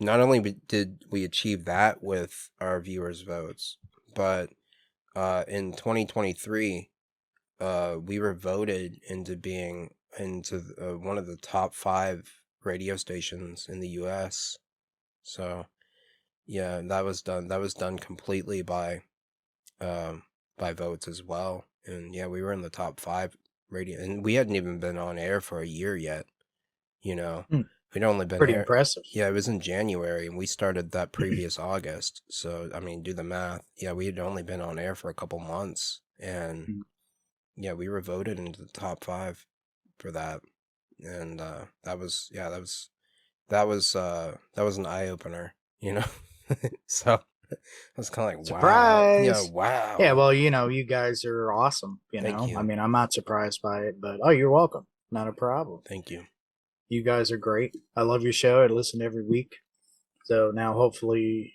only did we achieve that with our viewers' votes, but in 2023, we were voted into being one of the top 5 radio stations in the U.S. So, yeah, that was done completely by votes as well. And yeah, we were in the top 5 radio, and we hadn't even been on air for a year yet. We'd only been pretty air. impressive. Yeah, it was in January, and we started that previous August. So, I mean, do the math. Yeah, we had only been on air for a couple months, and yeah, we were voted into the top 5 for that. And that was an eye opener, So I was kind of like, Surprise! wow. Yeah, wow. Yeah, well, you guys are awesome. Thank you. I mean, I'm not surprised by it, but you're welcome. Not a problem. Thank you. You guys are great. I love your show. I listen every week. So now hopefully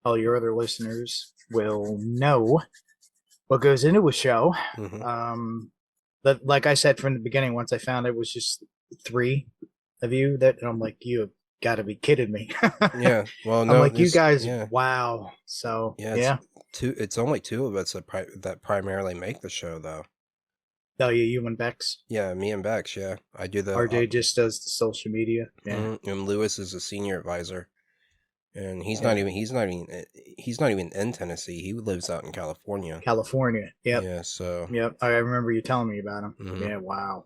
all your other listeners will know what goes into a show. Mhm. But like I said from the beginning, once I found it was just 3 of you, and I'm like, you have got to be kidding me. Yeah. Well, no. I'm like, you guys, Yeah. wow. So Yeah. yeah. It's only 2 of us that primarily make the show, though. Oh, yeah, you and Bex. Yeah, me and Bex. Yeah, I do the. RJ just does the social media. Yeah. And Lewis is a senior advisor, and he's not even in Tennessee. He lives out in California. California. Yep. Yeah. So. Yep. I remember you telling me about him. Mhm. Yeah. Wow.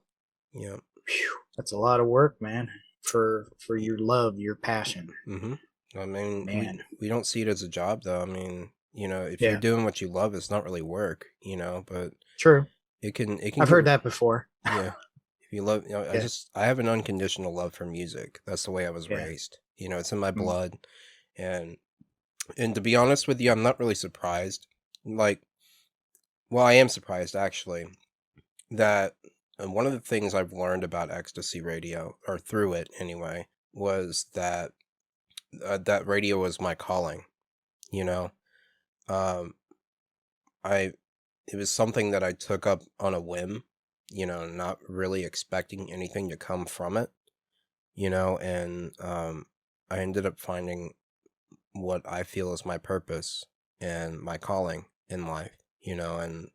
Yeah. Phew. That's a lot of work, man. For your love, your passion. I mean, Man. we don't see it as a job, though. I mean, if Yeah. you're doing what you love, it's not really work, but True. it can. I've heard that before. Yeah. If you love, Yeah. I have an unconditional love for music. That's the way I was Yeah. raised. It's in my Mm. blood, and to be honest with you, I'm not really surprised. Like, well, I am surprised actually that one of the things I've learned about Ecstasy Radio, or through it anyway, was that that radio was my calling. You know, um, I it was something that I took up on a whim. Not really expecting anything to come from it. And I ended up finding what I feel is my purpose and my calling in life. And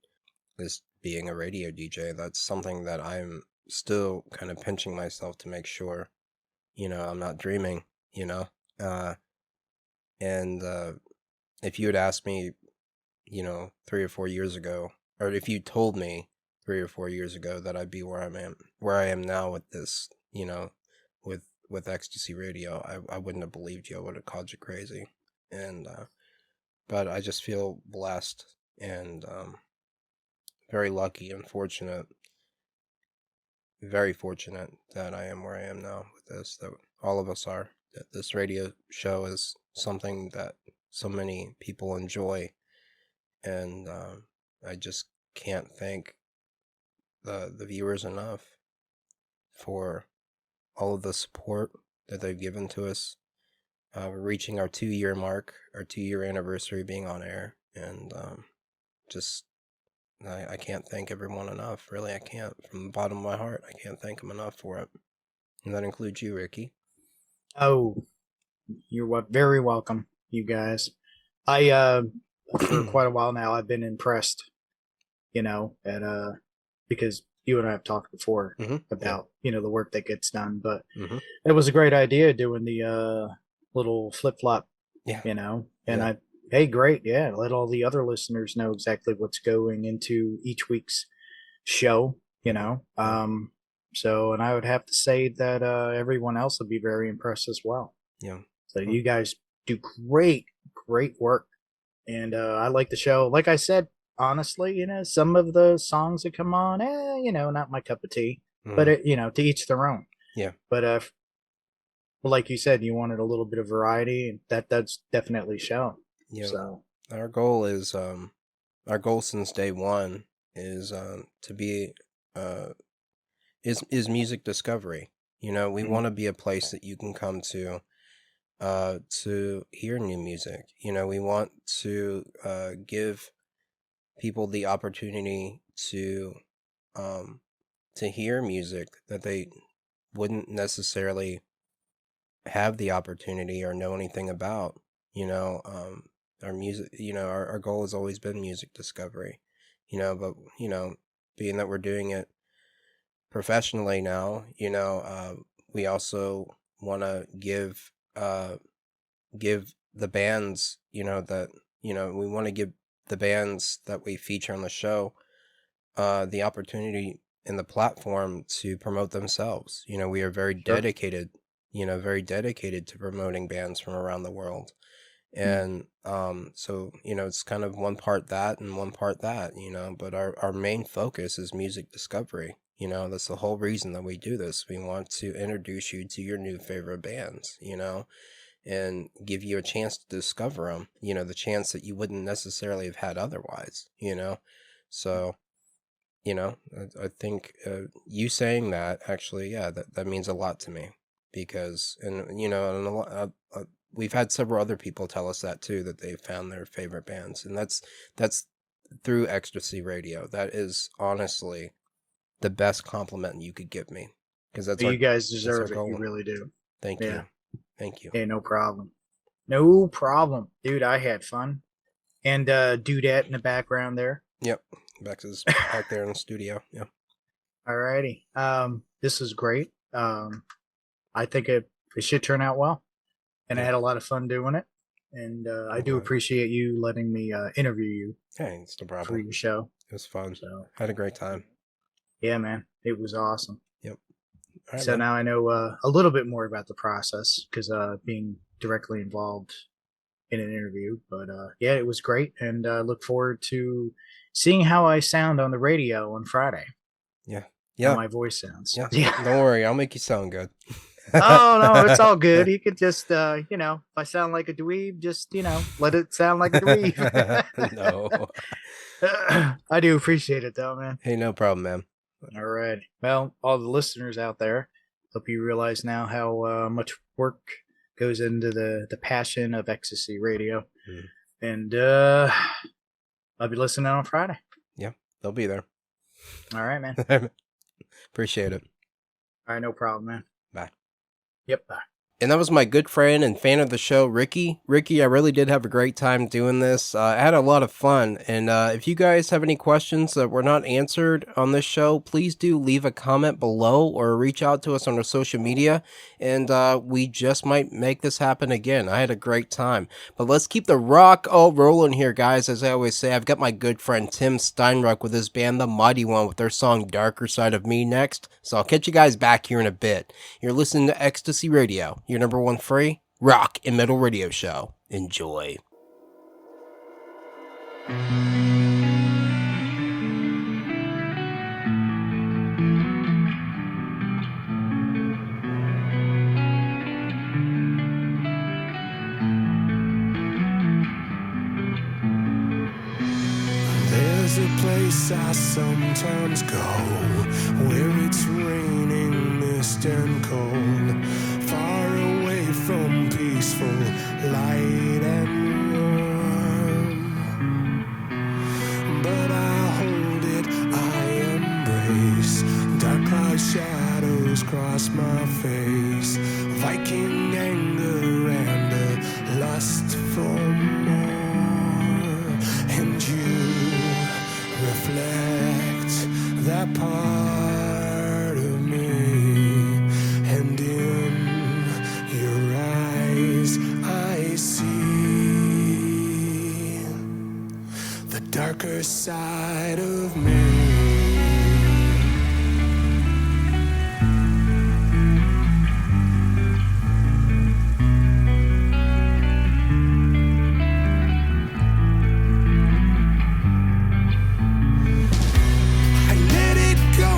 this being a radio DJ, that's something that I'm still kind of pinching myself to make sure, I'm not dreaming, you know. And if you had asked me, 3 or 4 years ago, or if you told me 3 or 4 years ago that I'd be where I am now with this, with Ecstasy Radio, I wouldn't have believed you. I would have called you crazy. And but I just feel blessed and very lucky and fortunate, very fortunate that I am where I am now with this. That all of us are. That this radio show is something that so many people enjoy, and I just can't thank the viewers enough for all of the support that they've given to us. We're reaching our 2-year mark, our 2-year anniversary being on air, and just I can't thank everyone enough. Really, I can't. From the bottom of my heart, I can't thank them enough for it. And that includes you, Ricky. Oh, you're very welcome, you guys. I for quite a while now I've been impressed, at because you and I have talked before about the work that gets done, but it was a great idea doing the little flip flop, Yeah. and Yeah. hey, great, yeah, let all the other listeners know exactly what's going into each week's show, so, and I would have to say that everyone else would be very impressed as well. Yeah. So you guys do great work, and I like the show. Like I said, honestly, some of the songs that come on, not my cup of tea. But to each their own. Yeah. But well, like you said, you wanted a little bit of variety, and that's definitely shown. Yeah. So our goal since day one is to be is music discovery. We want to be a place that you can come to hear new music. We want to give people the opportunity to hear music that they wouldn't necessarily have the opportunity or know anything about. Our music, our goal has always been music discovery, but being that we're doing it professionally now, we also want to give the bands, that we want to give the bands that we feature on the show the opportunity and the platform to promote themselves. We are very dedicated to promoting bands from around the world. And so it's kind of one part that and one part that, but our main focus is music discovery. That's the whole reason that we do this. We want to introduce you to your new favorite bands, and give you a chance to discover them, the chance that you wouldn't necessarily have had otherwise, So, I think you saying that actually, yeah, that means a lot to me, because, and, and a lot, we've had several other people tell us that too, that they've found their favorite bands, and that's through Ecstasy Radio. That is honestly the best compliment you could give me, because you guys deserve it. goal. You really do. Thank you. Thank you. Hey, no problem. No problem, dude. I had fun, and Dudette in the background there. Yep, back there in the studio. Yeah. Alrighty. This is great. I think it should turn out well, and I had a lot of fun doing it, and I do appreciate you letting me interview you. Hey, it's no problem. For your show. It was fun. So had a great time. Yeah, man, it was awesome. Yep. All right, so man. now I know a little bit more about the process, because being directly involved in an interview. But yeah, it was great, and I look forward to seeing how I sound on the radio on Friday. Yeah, how my voice sounds. Yeah. Don't worry, I'll make you sound good. Oh no, it's all good. You could just if I sound like a dweeb, just let it sound like a dweeb. No. I do appreciate it though, man. Hey, no problem, man. All right. Well, all the listeners out there, hope you realize now how much work goes into the passion of Ecstasy Radio. And I'll be listening on Friday. Yeah, they'll be there. All right, man. Appreciate it. All right, no problem, man. Bye. Yep, bye. And that was my good friend and fan of the show, Ricky. Ricky, I really did have a great time doing this. I had a lot of fun. And if you guys have any questions that were not answered on this show, please do leave a comment below or reach out to us on our social media. And we just might make this happen again. I had a great time. But let's keep the rock all rolling here, guys. As I always say, I've got my good friend Tim Steinruck with his band The Mighty One with their song Darker Side of Me next. So I'll catch you guys back here in a bit. You're listening to Ecstasy Radio, your number one free rock and metal radio show. Enjoy. There's a place I sometimes go where it's raining, mist and cold, far away from peaceful light and warm. But I hold it, I embrace dark cloud shadows cross my face, Viking anger and a lust for more. And you reflect that part of me, and in your eyes I see the darker side of me. I let it go.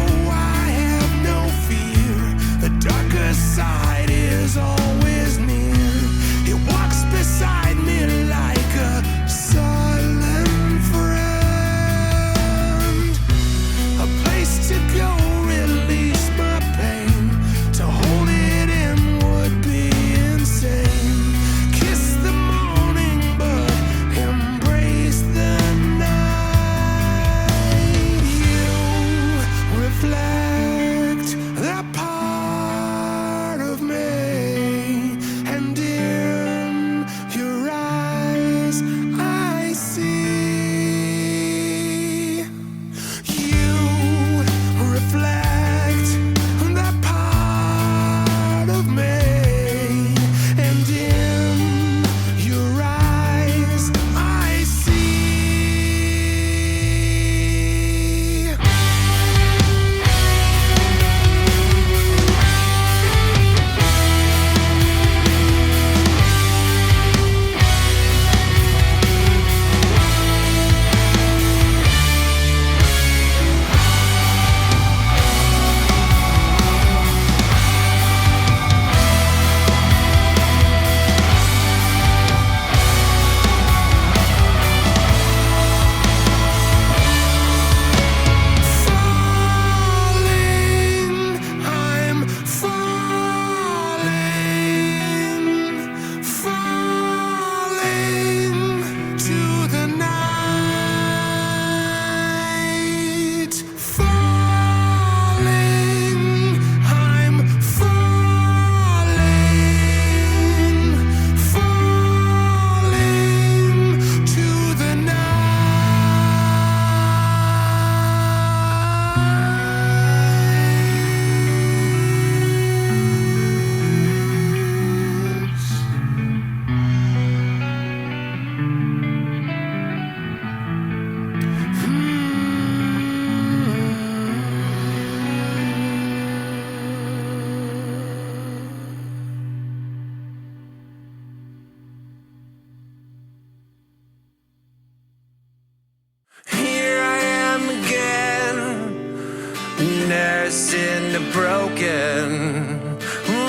burst into broken.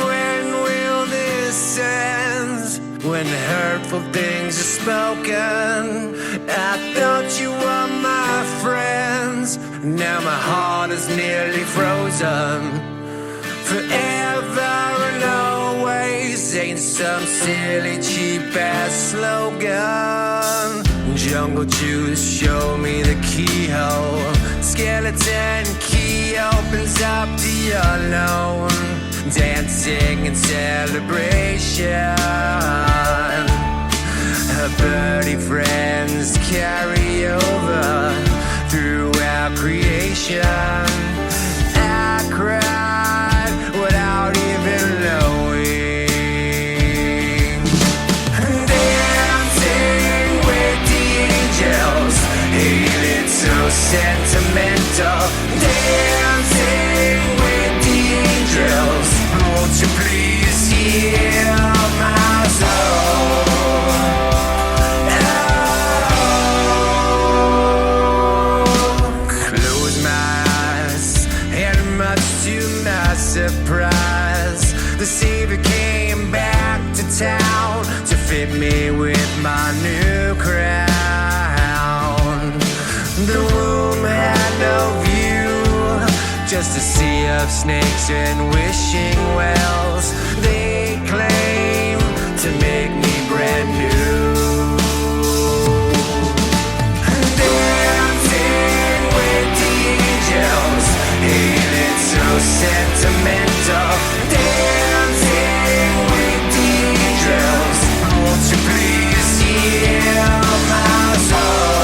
When will this end? When hurtful things are spoken. I thought you were my friends. Now my heart is nearly frozen. Forever and always ain't some silly cheap ass slogan. Jungle juice, show me the keyhole. Skeleton key opens up the unknown. Dancing in celebration. Her birdie friends carry over throughout creation. I cried without even knowing. Dancing with the angels, ain't it so sentimental? Dancing with the angels, won't you please heal my soul? Surprise, the savior came back to town to fit me with my new crown. The room had no view, just a sea of snakes and wishing wells. They claim to make me brand new. Dancing with the angels, ain't it so sentimental? Dancing with the angels, won't you please heal my soul?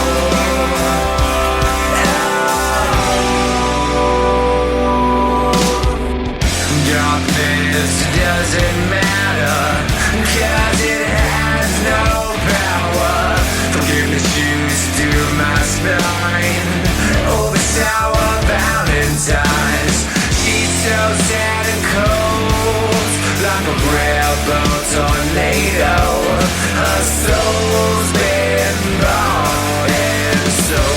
Darkness doesn't matter, 'cause it has no power. Forgiveness used through my spine. Over sour Valentine's, she's so sad and cold, like a rare bone tornado. Her soul's been bought and sold.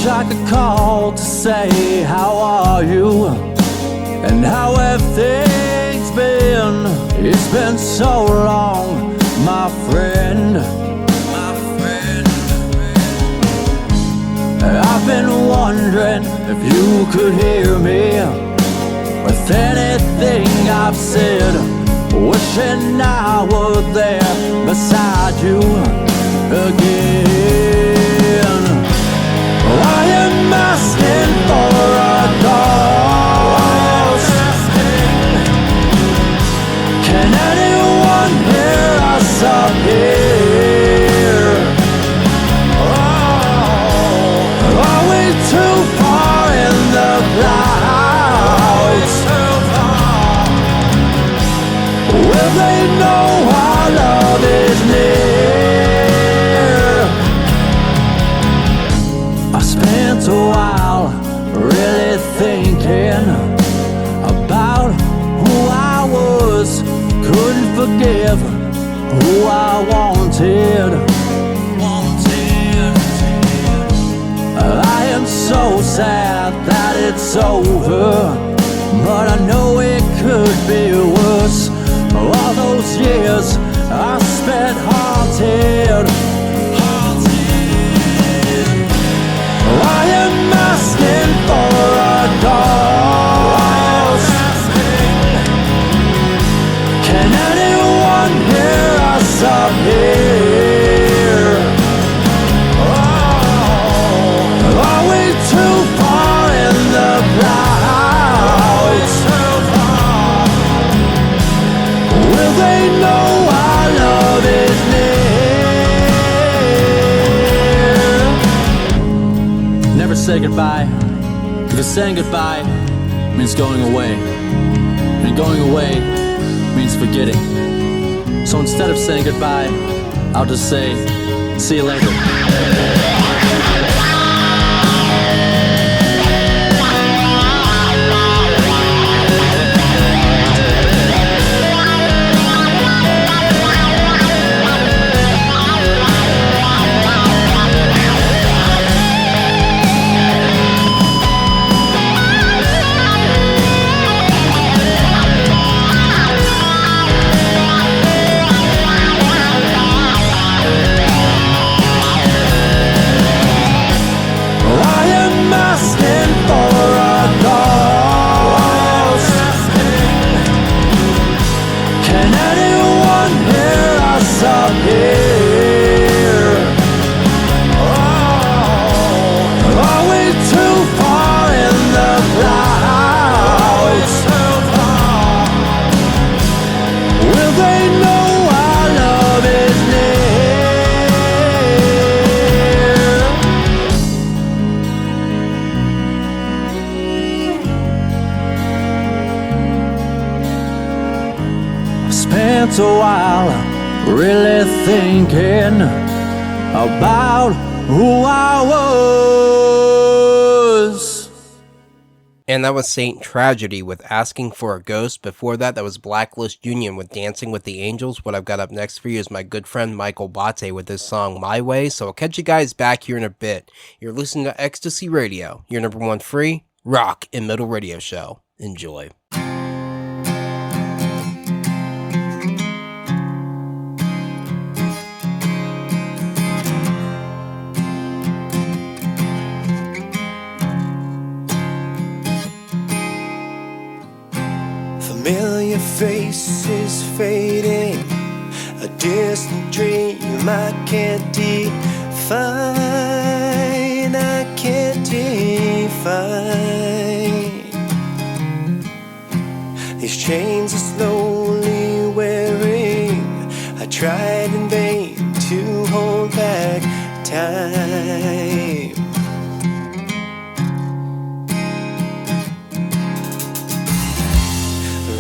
I could call to say how are you and how have things been. It's been so long, my friend. I've been wondering if you could hear me with anything I've said. Wishing I were there beside you again. I am asking for a ghost. Can anyone hear us up here? Are we too far in the clouds? Will they know our love is near? I spent a while really thinking about who I was. Couldn't forgive who I wanted. I am so sad that it's over, but I know it could be worse. All those years I spent haunted. I am asking for a ghost. Can anyone hear us up here? Are we too far in the clouds? Will they know our love is near? Never say goodbye, because saying goodbye means going away, and going away means forgetting. So instead of saying goodbye, I'll just say, see you later. Spent a while really thinking about who I was. And that was Saint Tragedy with Asking for a Ghost. Before that, that was Blacklist Union with Dancing with the Angels. What I've got up next for you is my good friend Michael Bate with his song My Way. So I'll catch you guys back here in a bit. You're listening to Ecstasy Radio, your number one free rock and metal radio show. Enjoy. Familiar faces fading, a distant dream I can't define, I can't define. These chains are slowly wearing, I tried in vain to hold back time.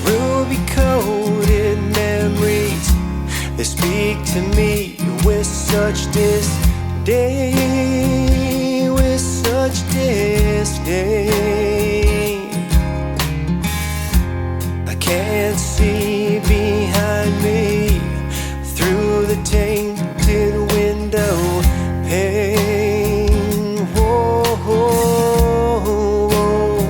Ruby-coated memories, they speak to me with such disdain, with such disdain. I can't see behind me through the tainted window pane. Whoa, whoa, whoa.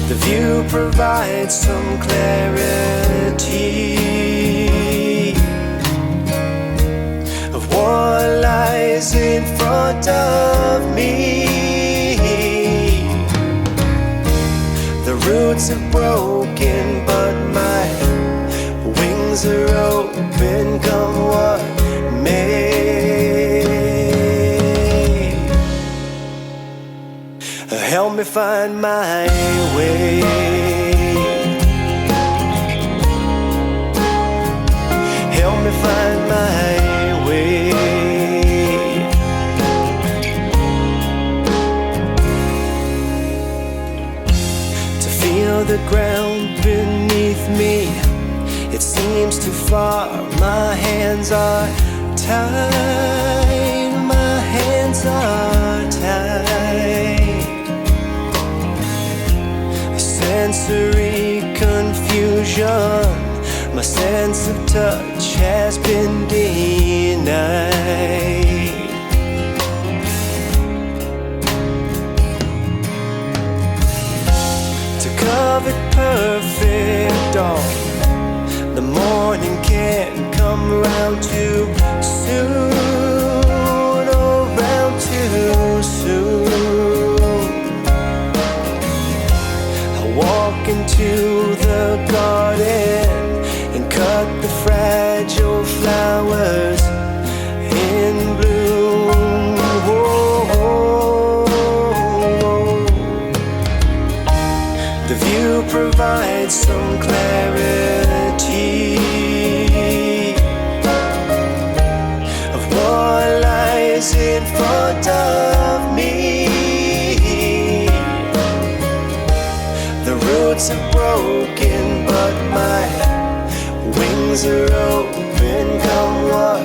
The view provides some clarity of what lies in front of me. The roots are broken, but my wings are open. Come what find my way. Help me find my way. To feel the ground beneath me, it seems too far. My hands are tied. My hands are tied. Sensory confusion. My sense of touch has been denied. To covet perfect dawn, the morning can't come round too soon, oh, round too soon. I walk into the garden and cut the fragile flowers in bloom. The view provides some clarity of what lies in front of me. The roots are broken, but my wings are open, come what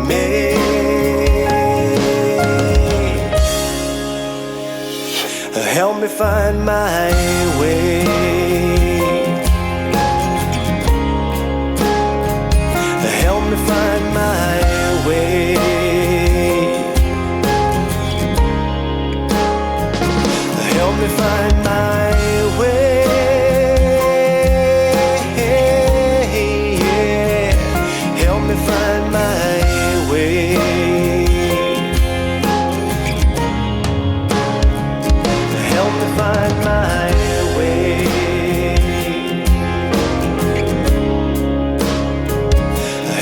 may. Help me find my way. Help me find my way. Help me find my way. Help me find my way. Help me find my way.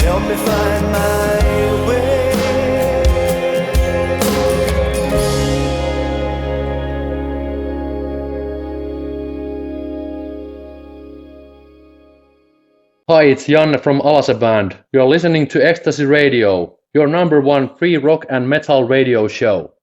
Help me find my way. Hi, it's Janne from Alase Band. You're listening to Ecstasy Radio, your number one free rock and metal radio show.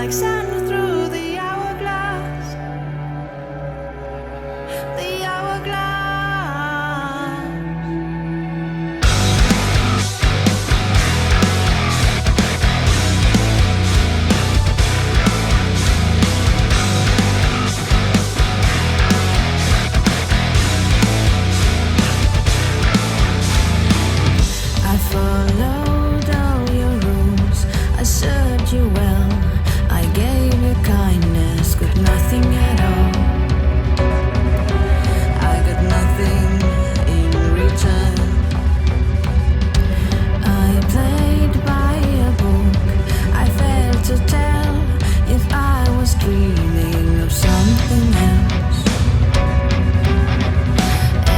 like sand through the hourglass. The hourglass. I followed all your rules. I served you well. I gave you kindness, got nothing at all. I got nothing in return. I played by a book. I failed to tell if I was dreaming of something else.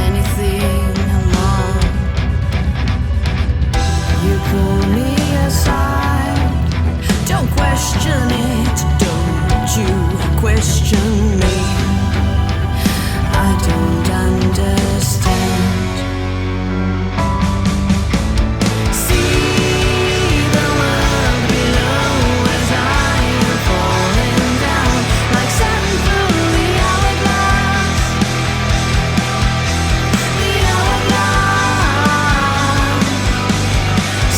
Anything more. You pull me aside. Don't question it. Don't you question me. I don't understand. See the world below as I am falling down like sand through the hourglass. The hourglass.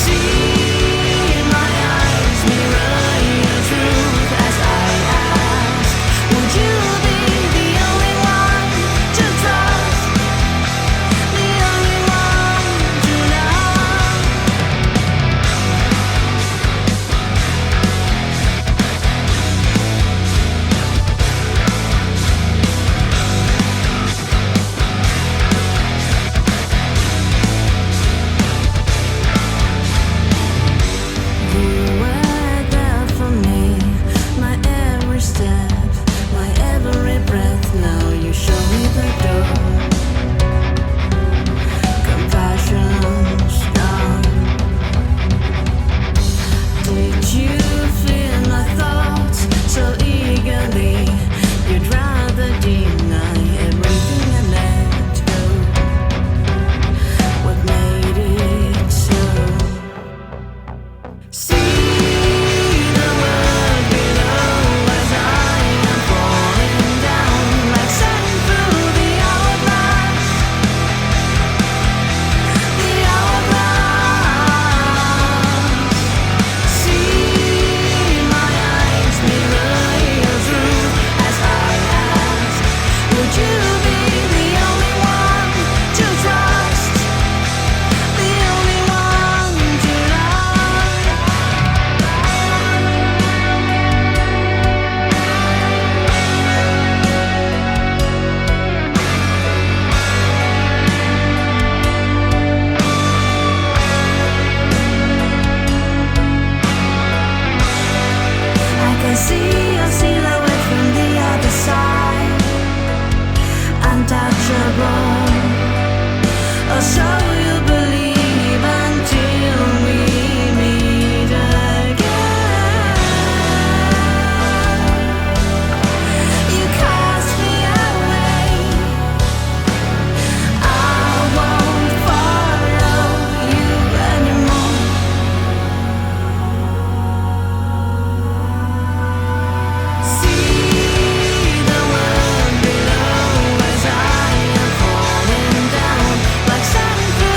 See in my eyes, mirror your truth as I ask. Would you be the only one to trust? The only one to love? You were there for me, my every step, my every breath. Now you show me the door. Compassion's gone. Did you feel my thoughts so eagerly? You'd rather deny everything and let go. What made it so? See the world below as I am falling down like sand through the hourglass. The hourglass. See in my eyes, mirror your truth as I ask. Would you be the only one to trust? The only one to love? I can see your silhouette from the other side, untouchable. Or so you believe until we meet again. You cast me away. I won't follow you anymore. See the world below as I am falling down like sand through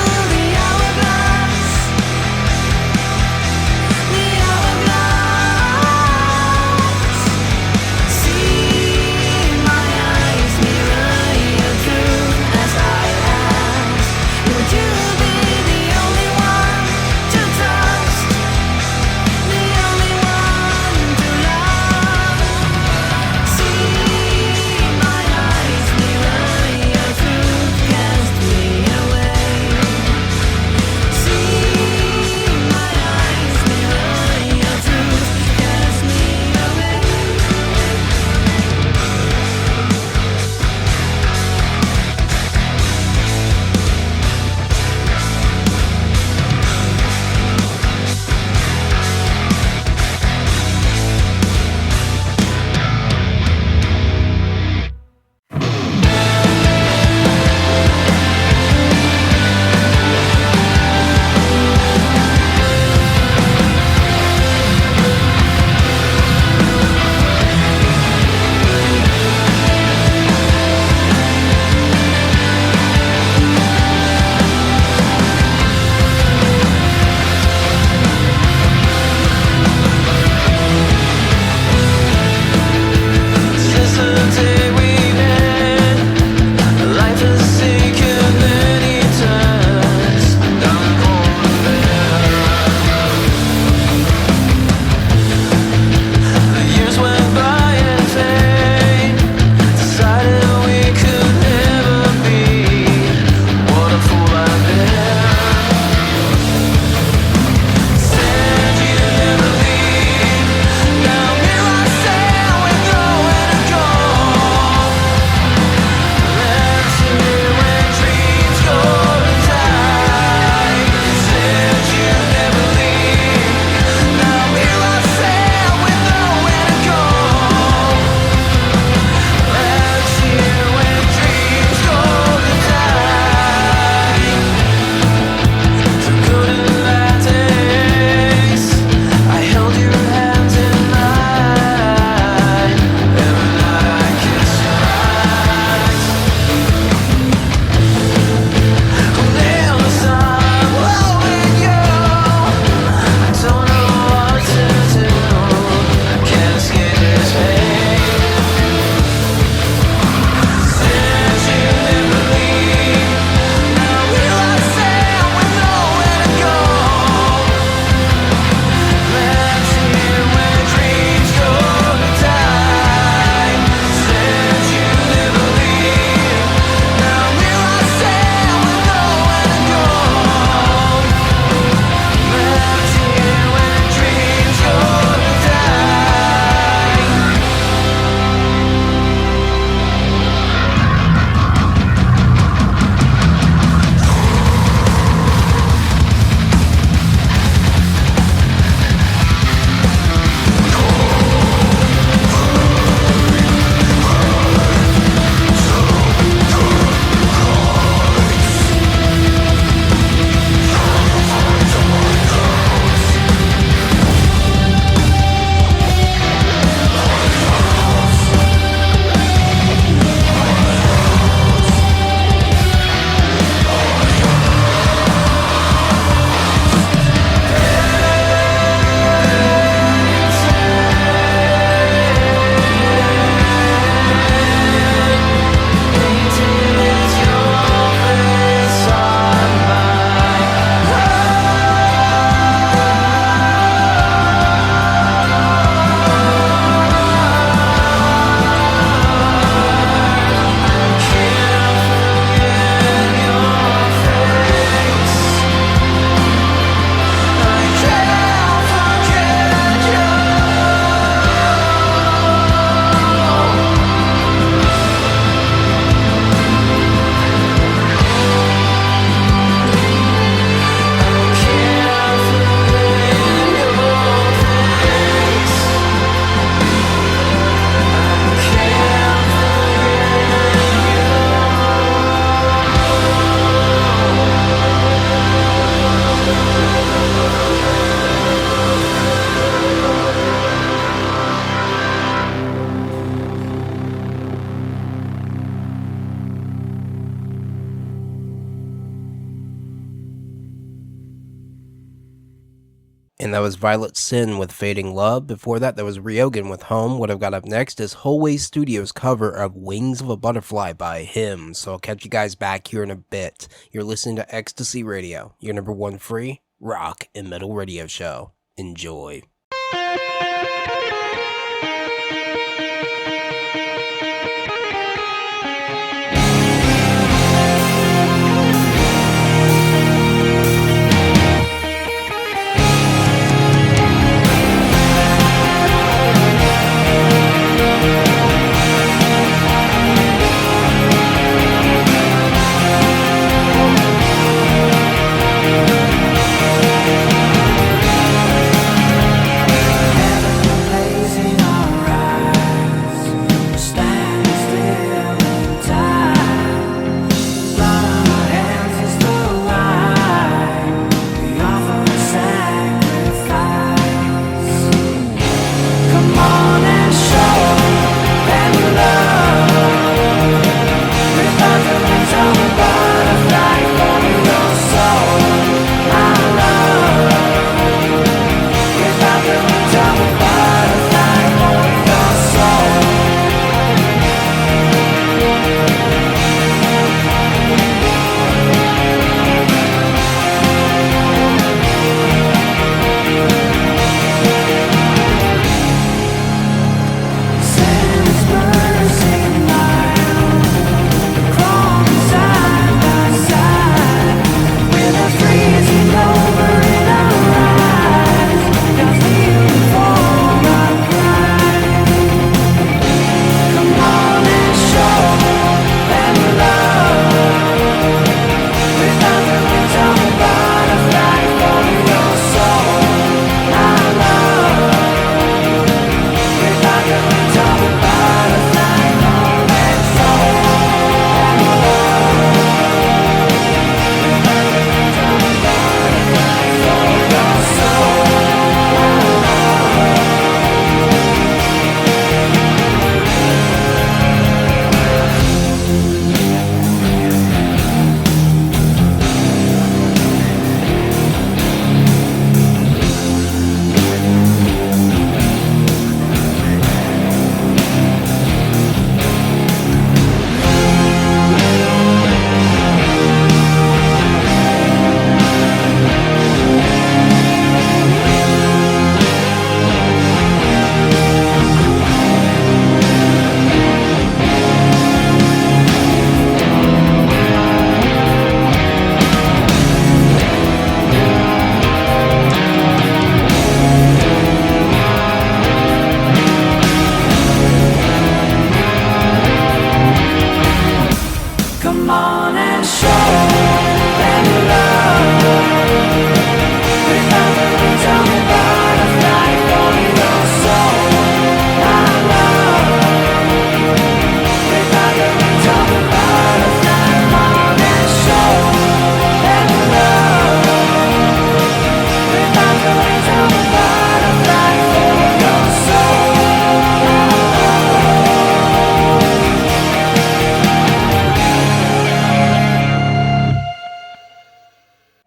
And that was Violet Sin with Fading Love. Before that, was Ryogan with Home. What I've got up next is Holway Studios' cover of Wings of a Butterfly by him. So I'll catch you guys back here in a bit. You're listening to Ecstasy Radio, your number one free rock and metal radio show. Enjoy.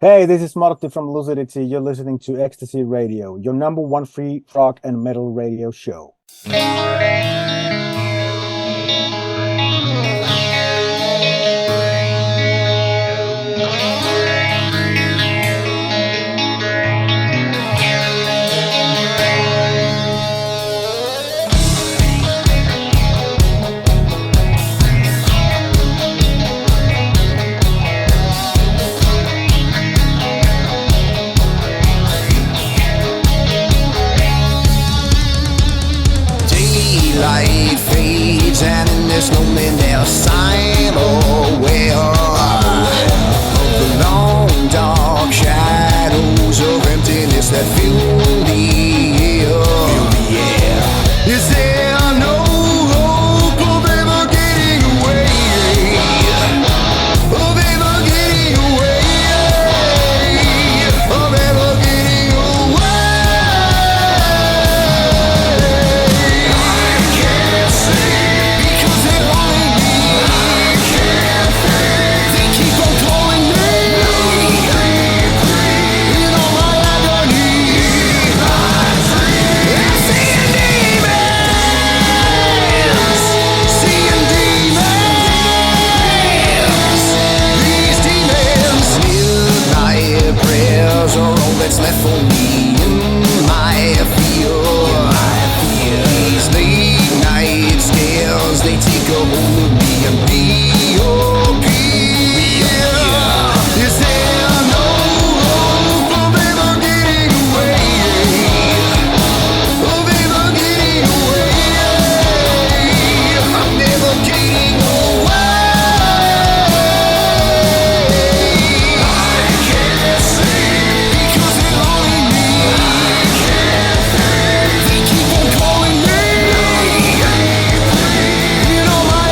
Hey, this is Marty from Lucidity. You're listening to Ecstasy Radio, your number one free rock and metal radio show. Daylight fades and there's no mere sign or way of the long dark shadows of emptiness that fill the air. Is there no hope of ever getting away? Of ever getting away? Of ever getting away? I can't see because they're wanting me. I can't think. They keep on calling me. In all my agony. for me in my field. These late night scares, they take a hold of me and be okay. Is there no hope of ever getting away? Of ever getting away? I'm never getting away. I can't sleep because they're calling me. I can't think. They keep on calling me. You know my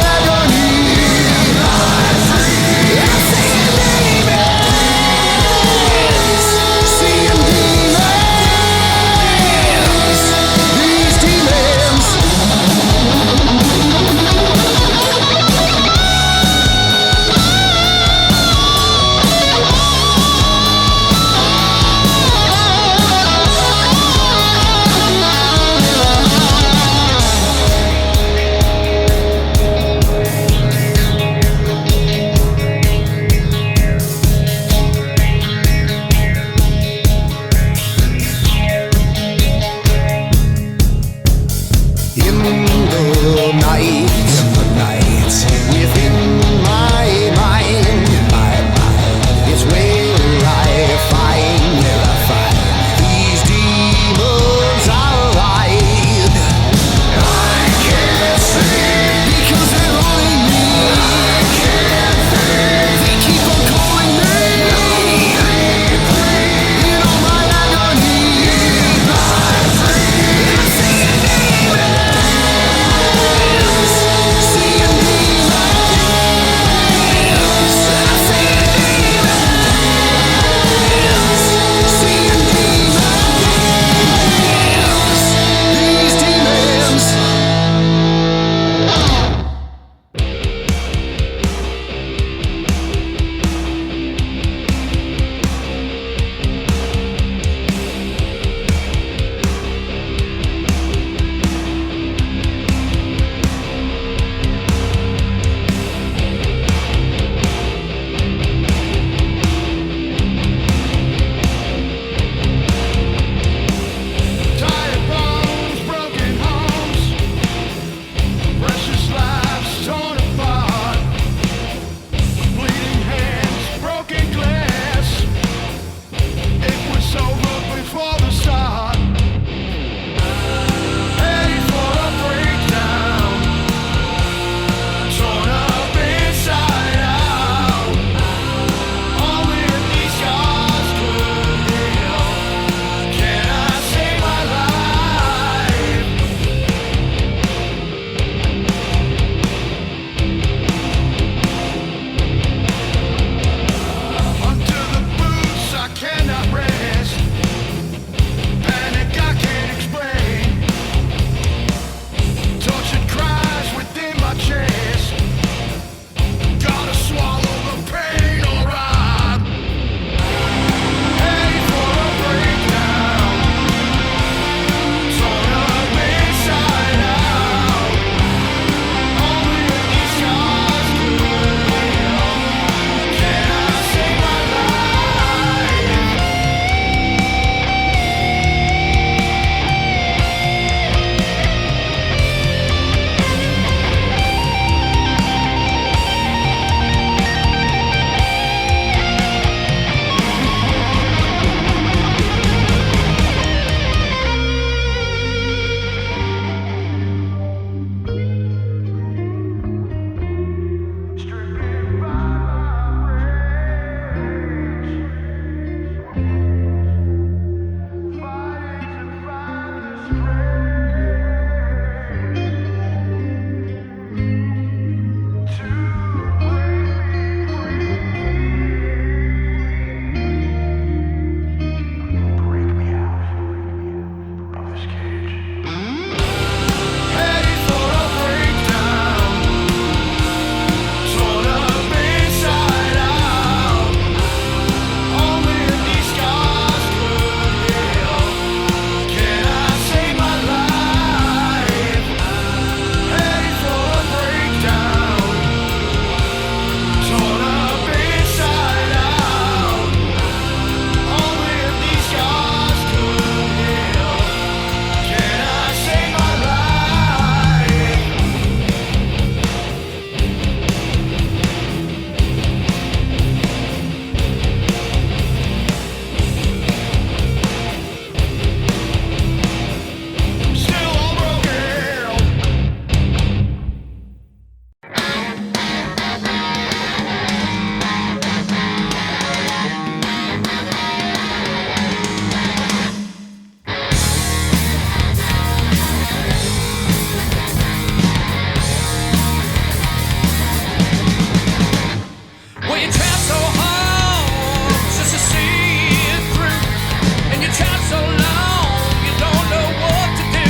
you try so long, you don't know what to do.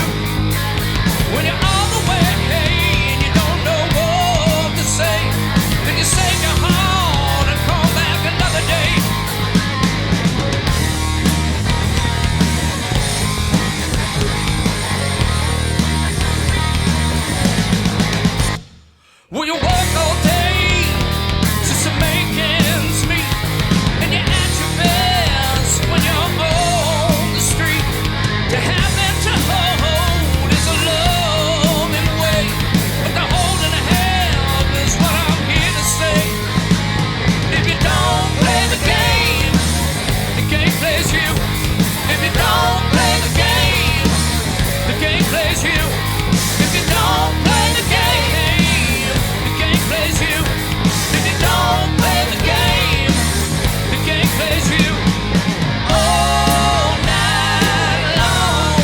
When you're all the way and you don't know what to say, then you save your heart and call back another day. Well, you walk all day just to make ends meet, and you're at your best when you're on the street. To have them to hold is a loving way, but the holding a hand is what I'm here to say. If you don't play the game plays you. If you don't play the game plays you. If you don't play the game plays you. If you don't play the game plays you. All night long.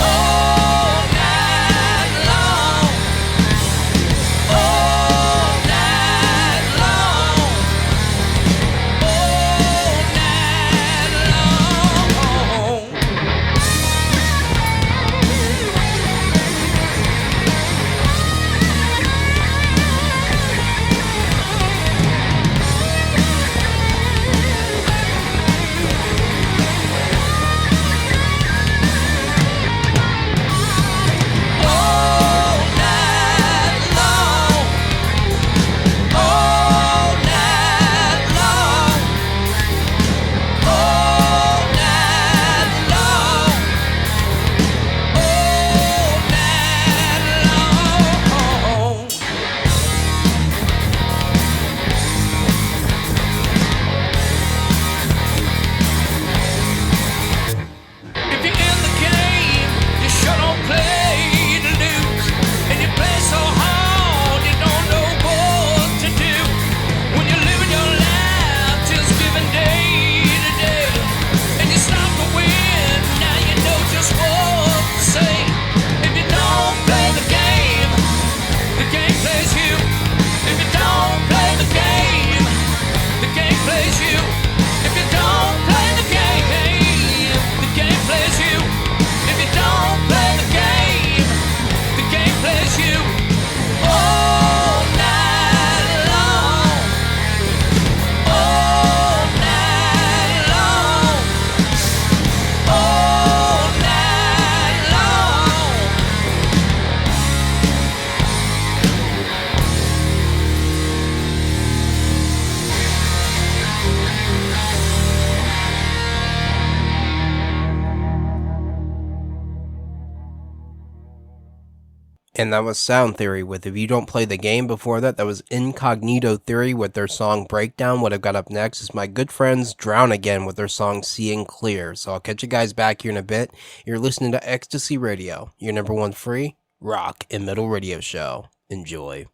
All night long. All night long. All night long. All night long. All night long. All night long. All night long. If you're in the game, you sure don't play to lose. And you play so hard, you don't know what to do. When you're living your life, just giving day to day. And you stop to win, now you know just what to say. If you don't play the game plays you. If you don't play the game plays you. If you don't play the game plays you. If you don't play the game plays you. All night long. All night long. All night long. And that was Sound Theory with If You Don't Play the Game. Before that, that was Incognito Theory with their song Breakdown. What I've got up next is my good friends Drown Again with their song Seeing Clear. So I'll catch you guys back here in a bit. You're listening to Ecstasy Radio, your number one free rock and metal radio show. Enjoy.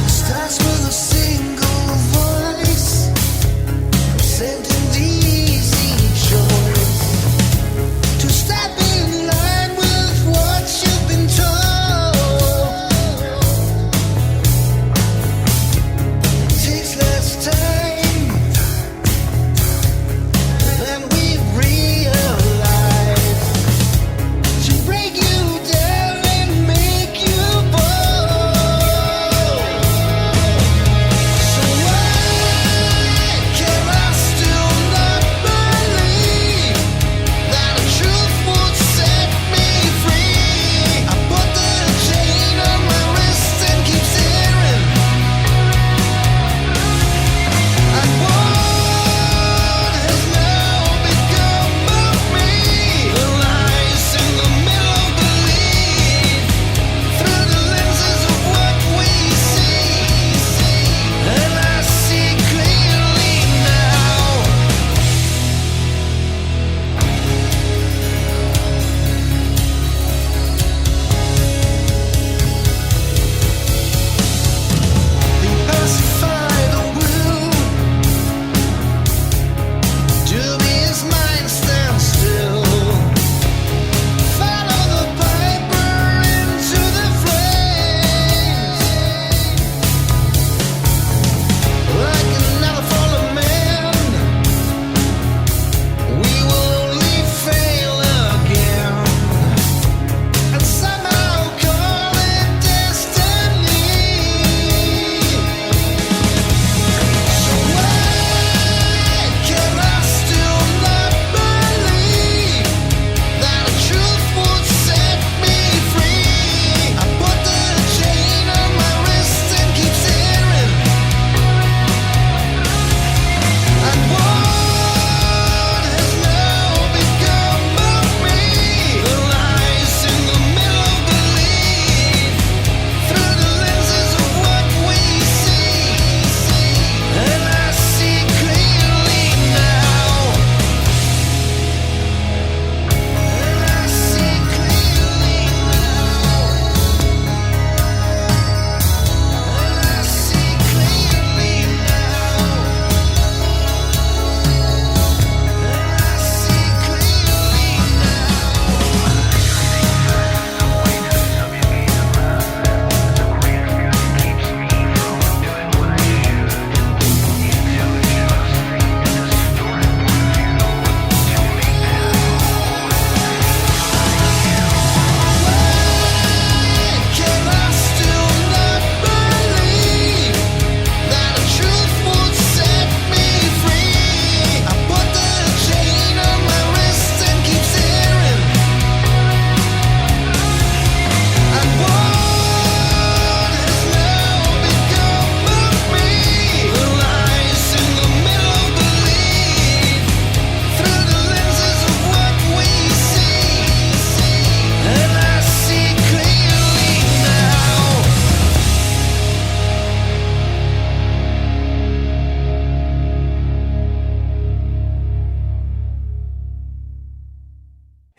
Starts with a single voice, sent an easy choice to step in line with what you've been told.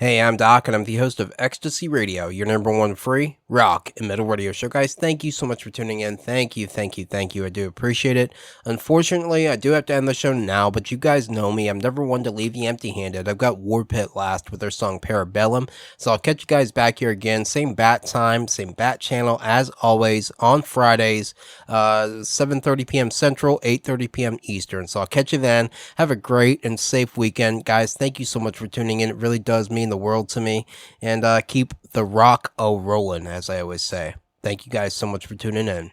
Hey, I'm Doc, and I'm the host of Ecstasy Radio, your number one free rock and metal radio show. Guys, thank you so much for tuning in. Thank you. I do appreciate it. Unfortunately, I do have to end the show now, but you guys know me. I'm never one to leave you empty-handed. I've got Warpit last with their song Parabellum, so I'll catch you guys back here again. Same bat time, same bat channel, as always, on Fridays, 7:30 p.m. Central, 8:30 p.m. Eastern. So I'll catch you then. Have a great and safe weekend. Guys, thank you so much for tuning in. It really does mean the world to me, and keep the rock rolling, as I always say. Thank you guys so much for tuning in.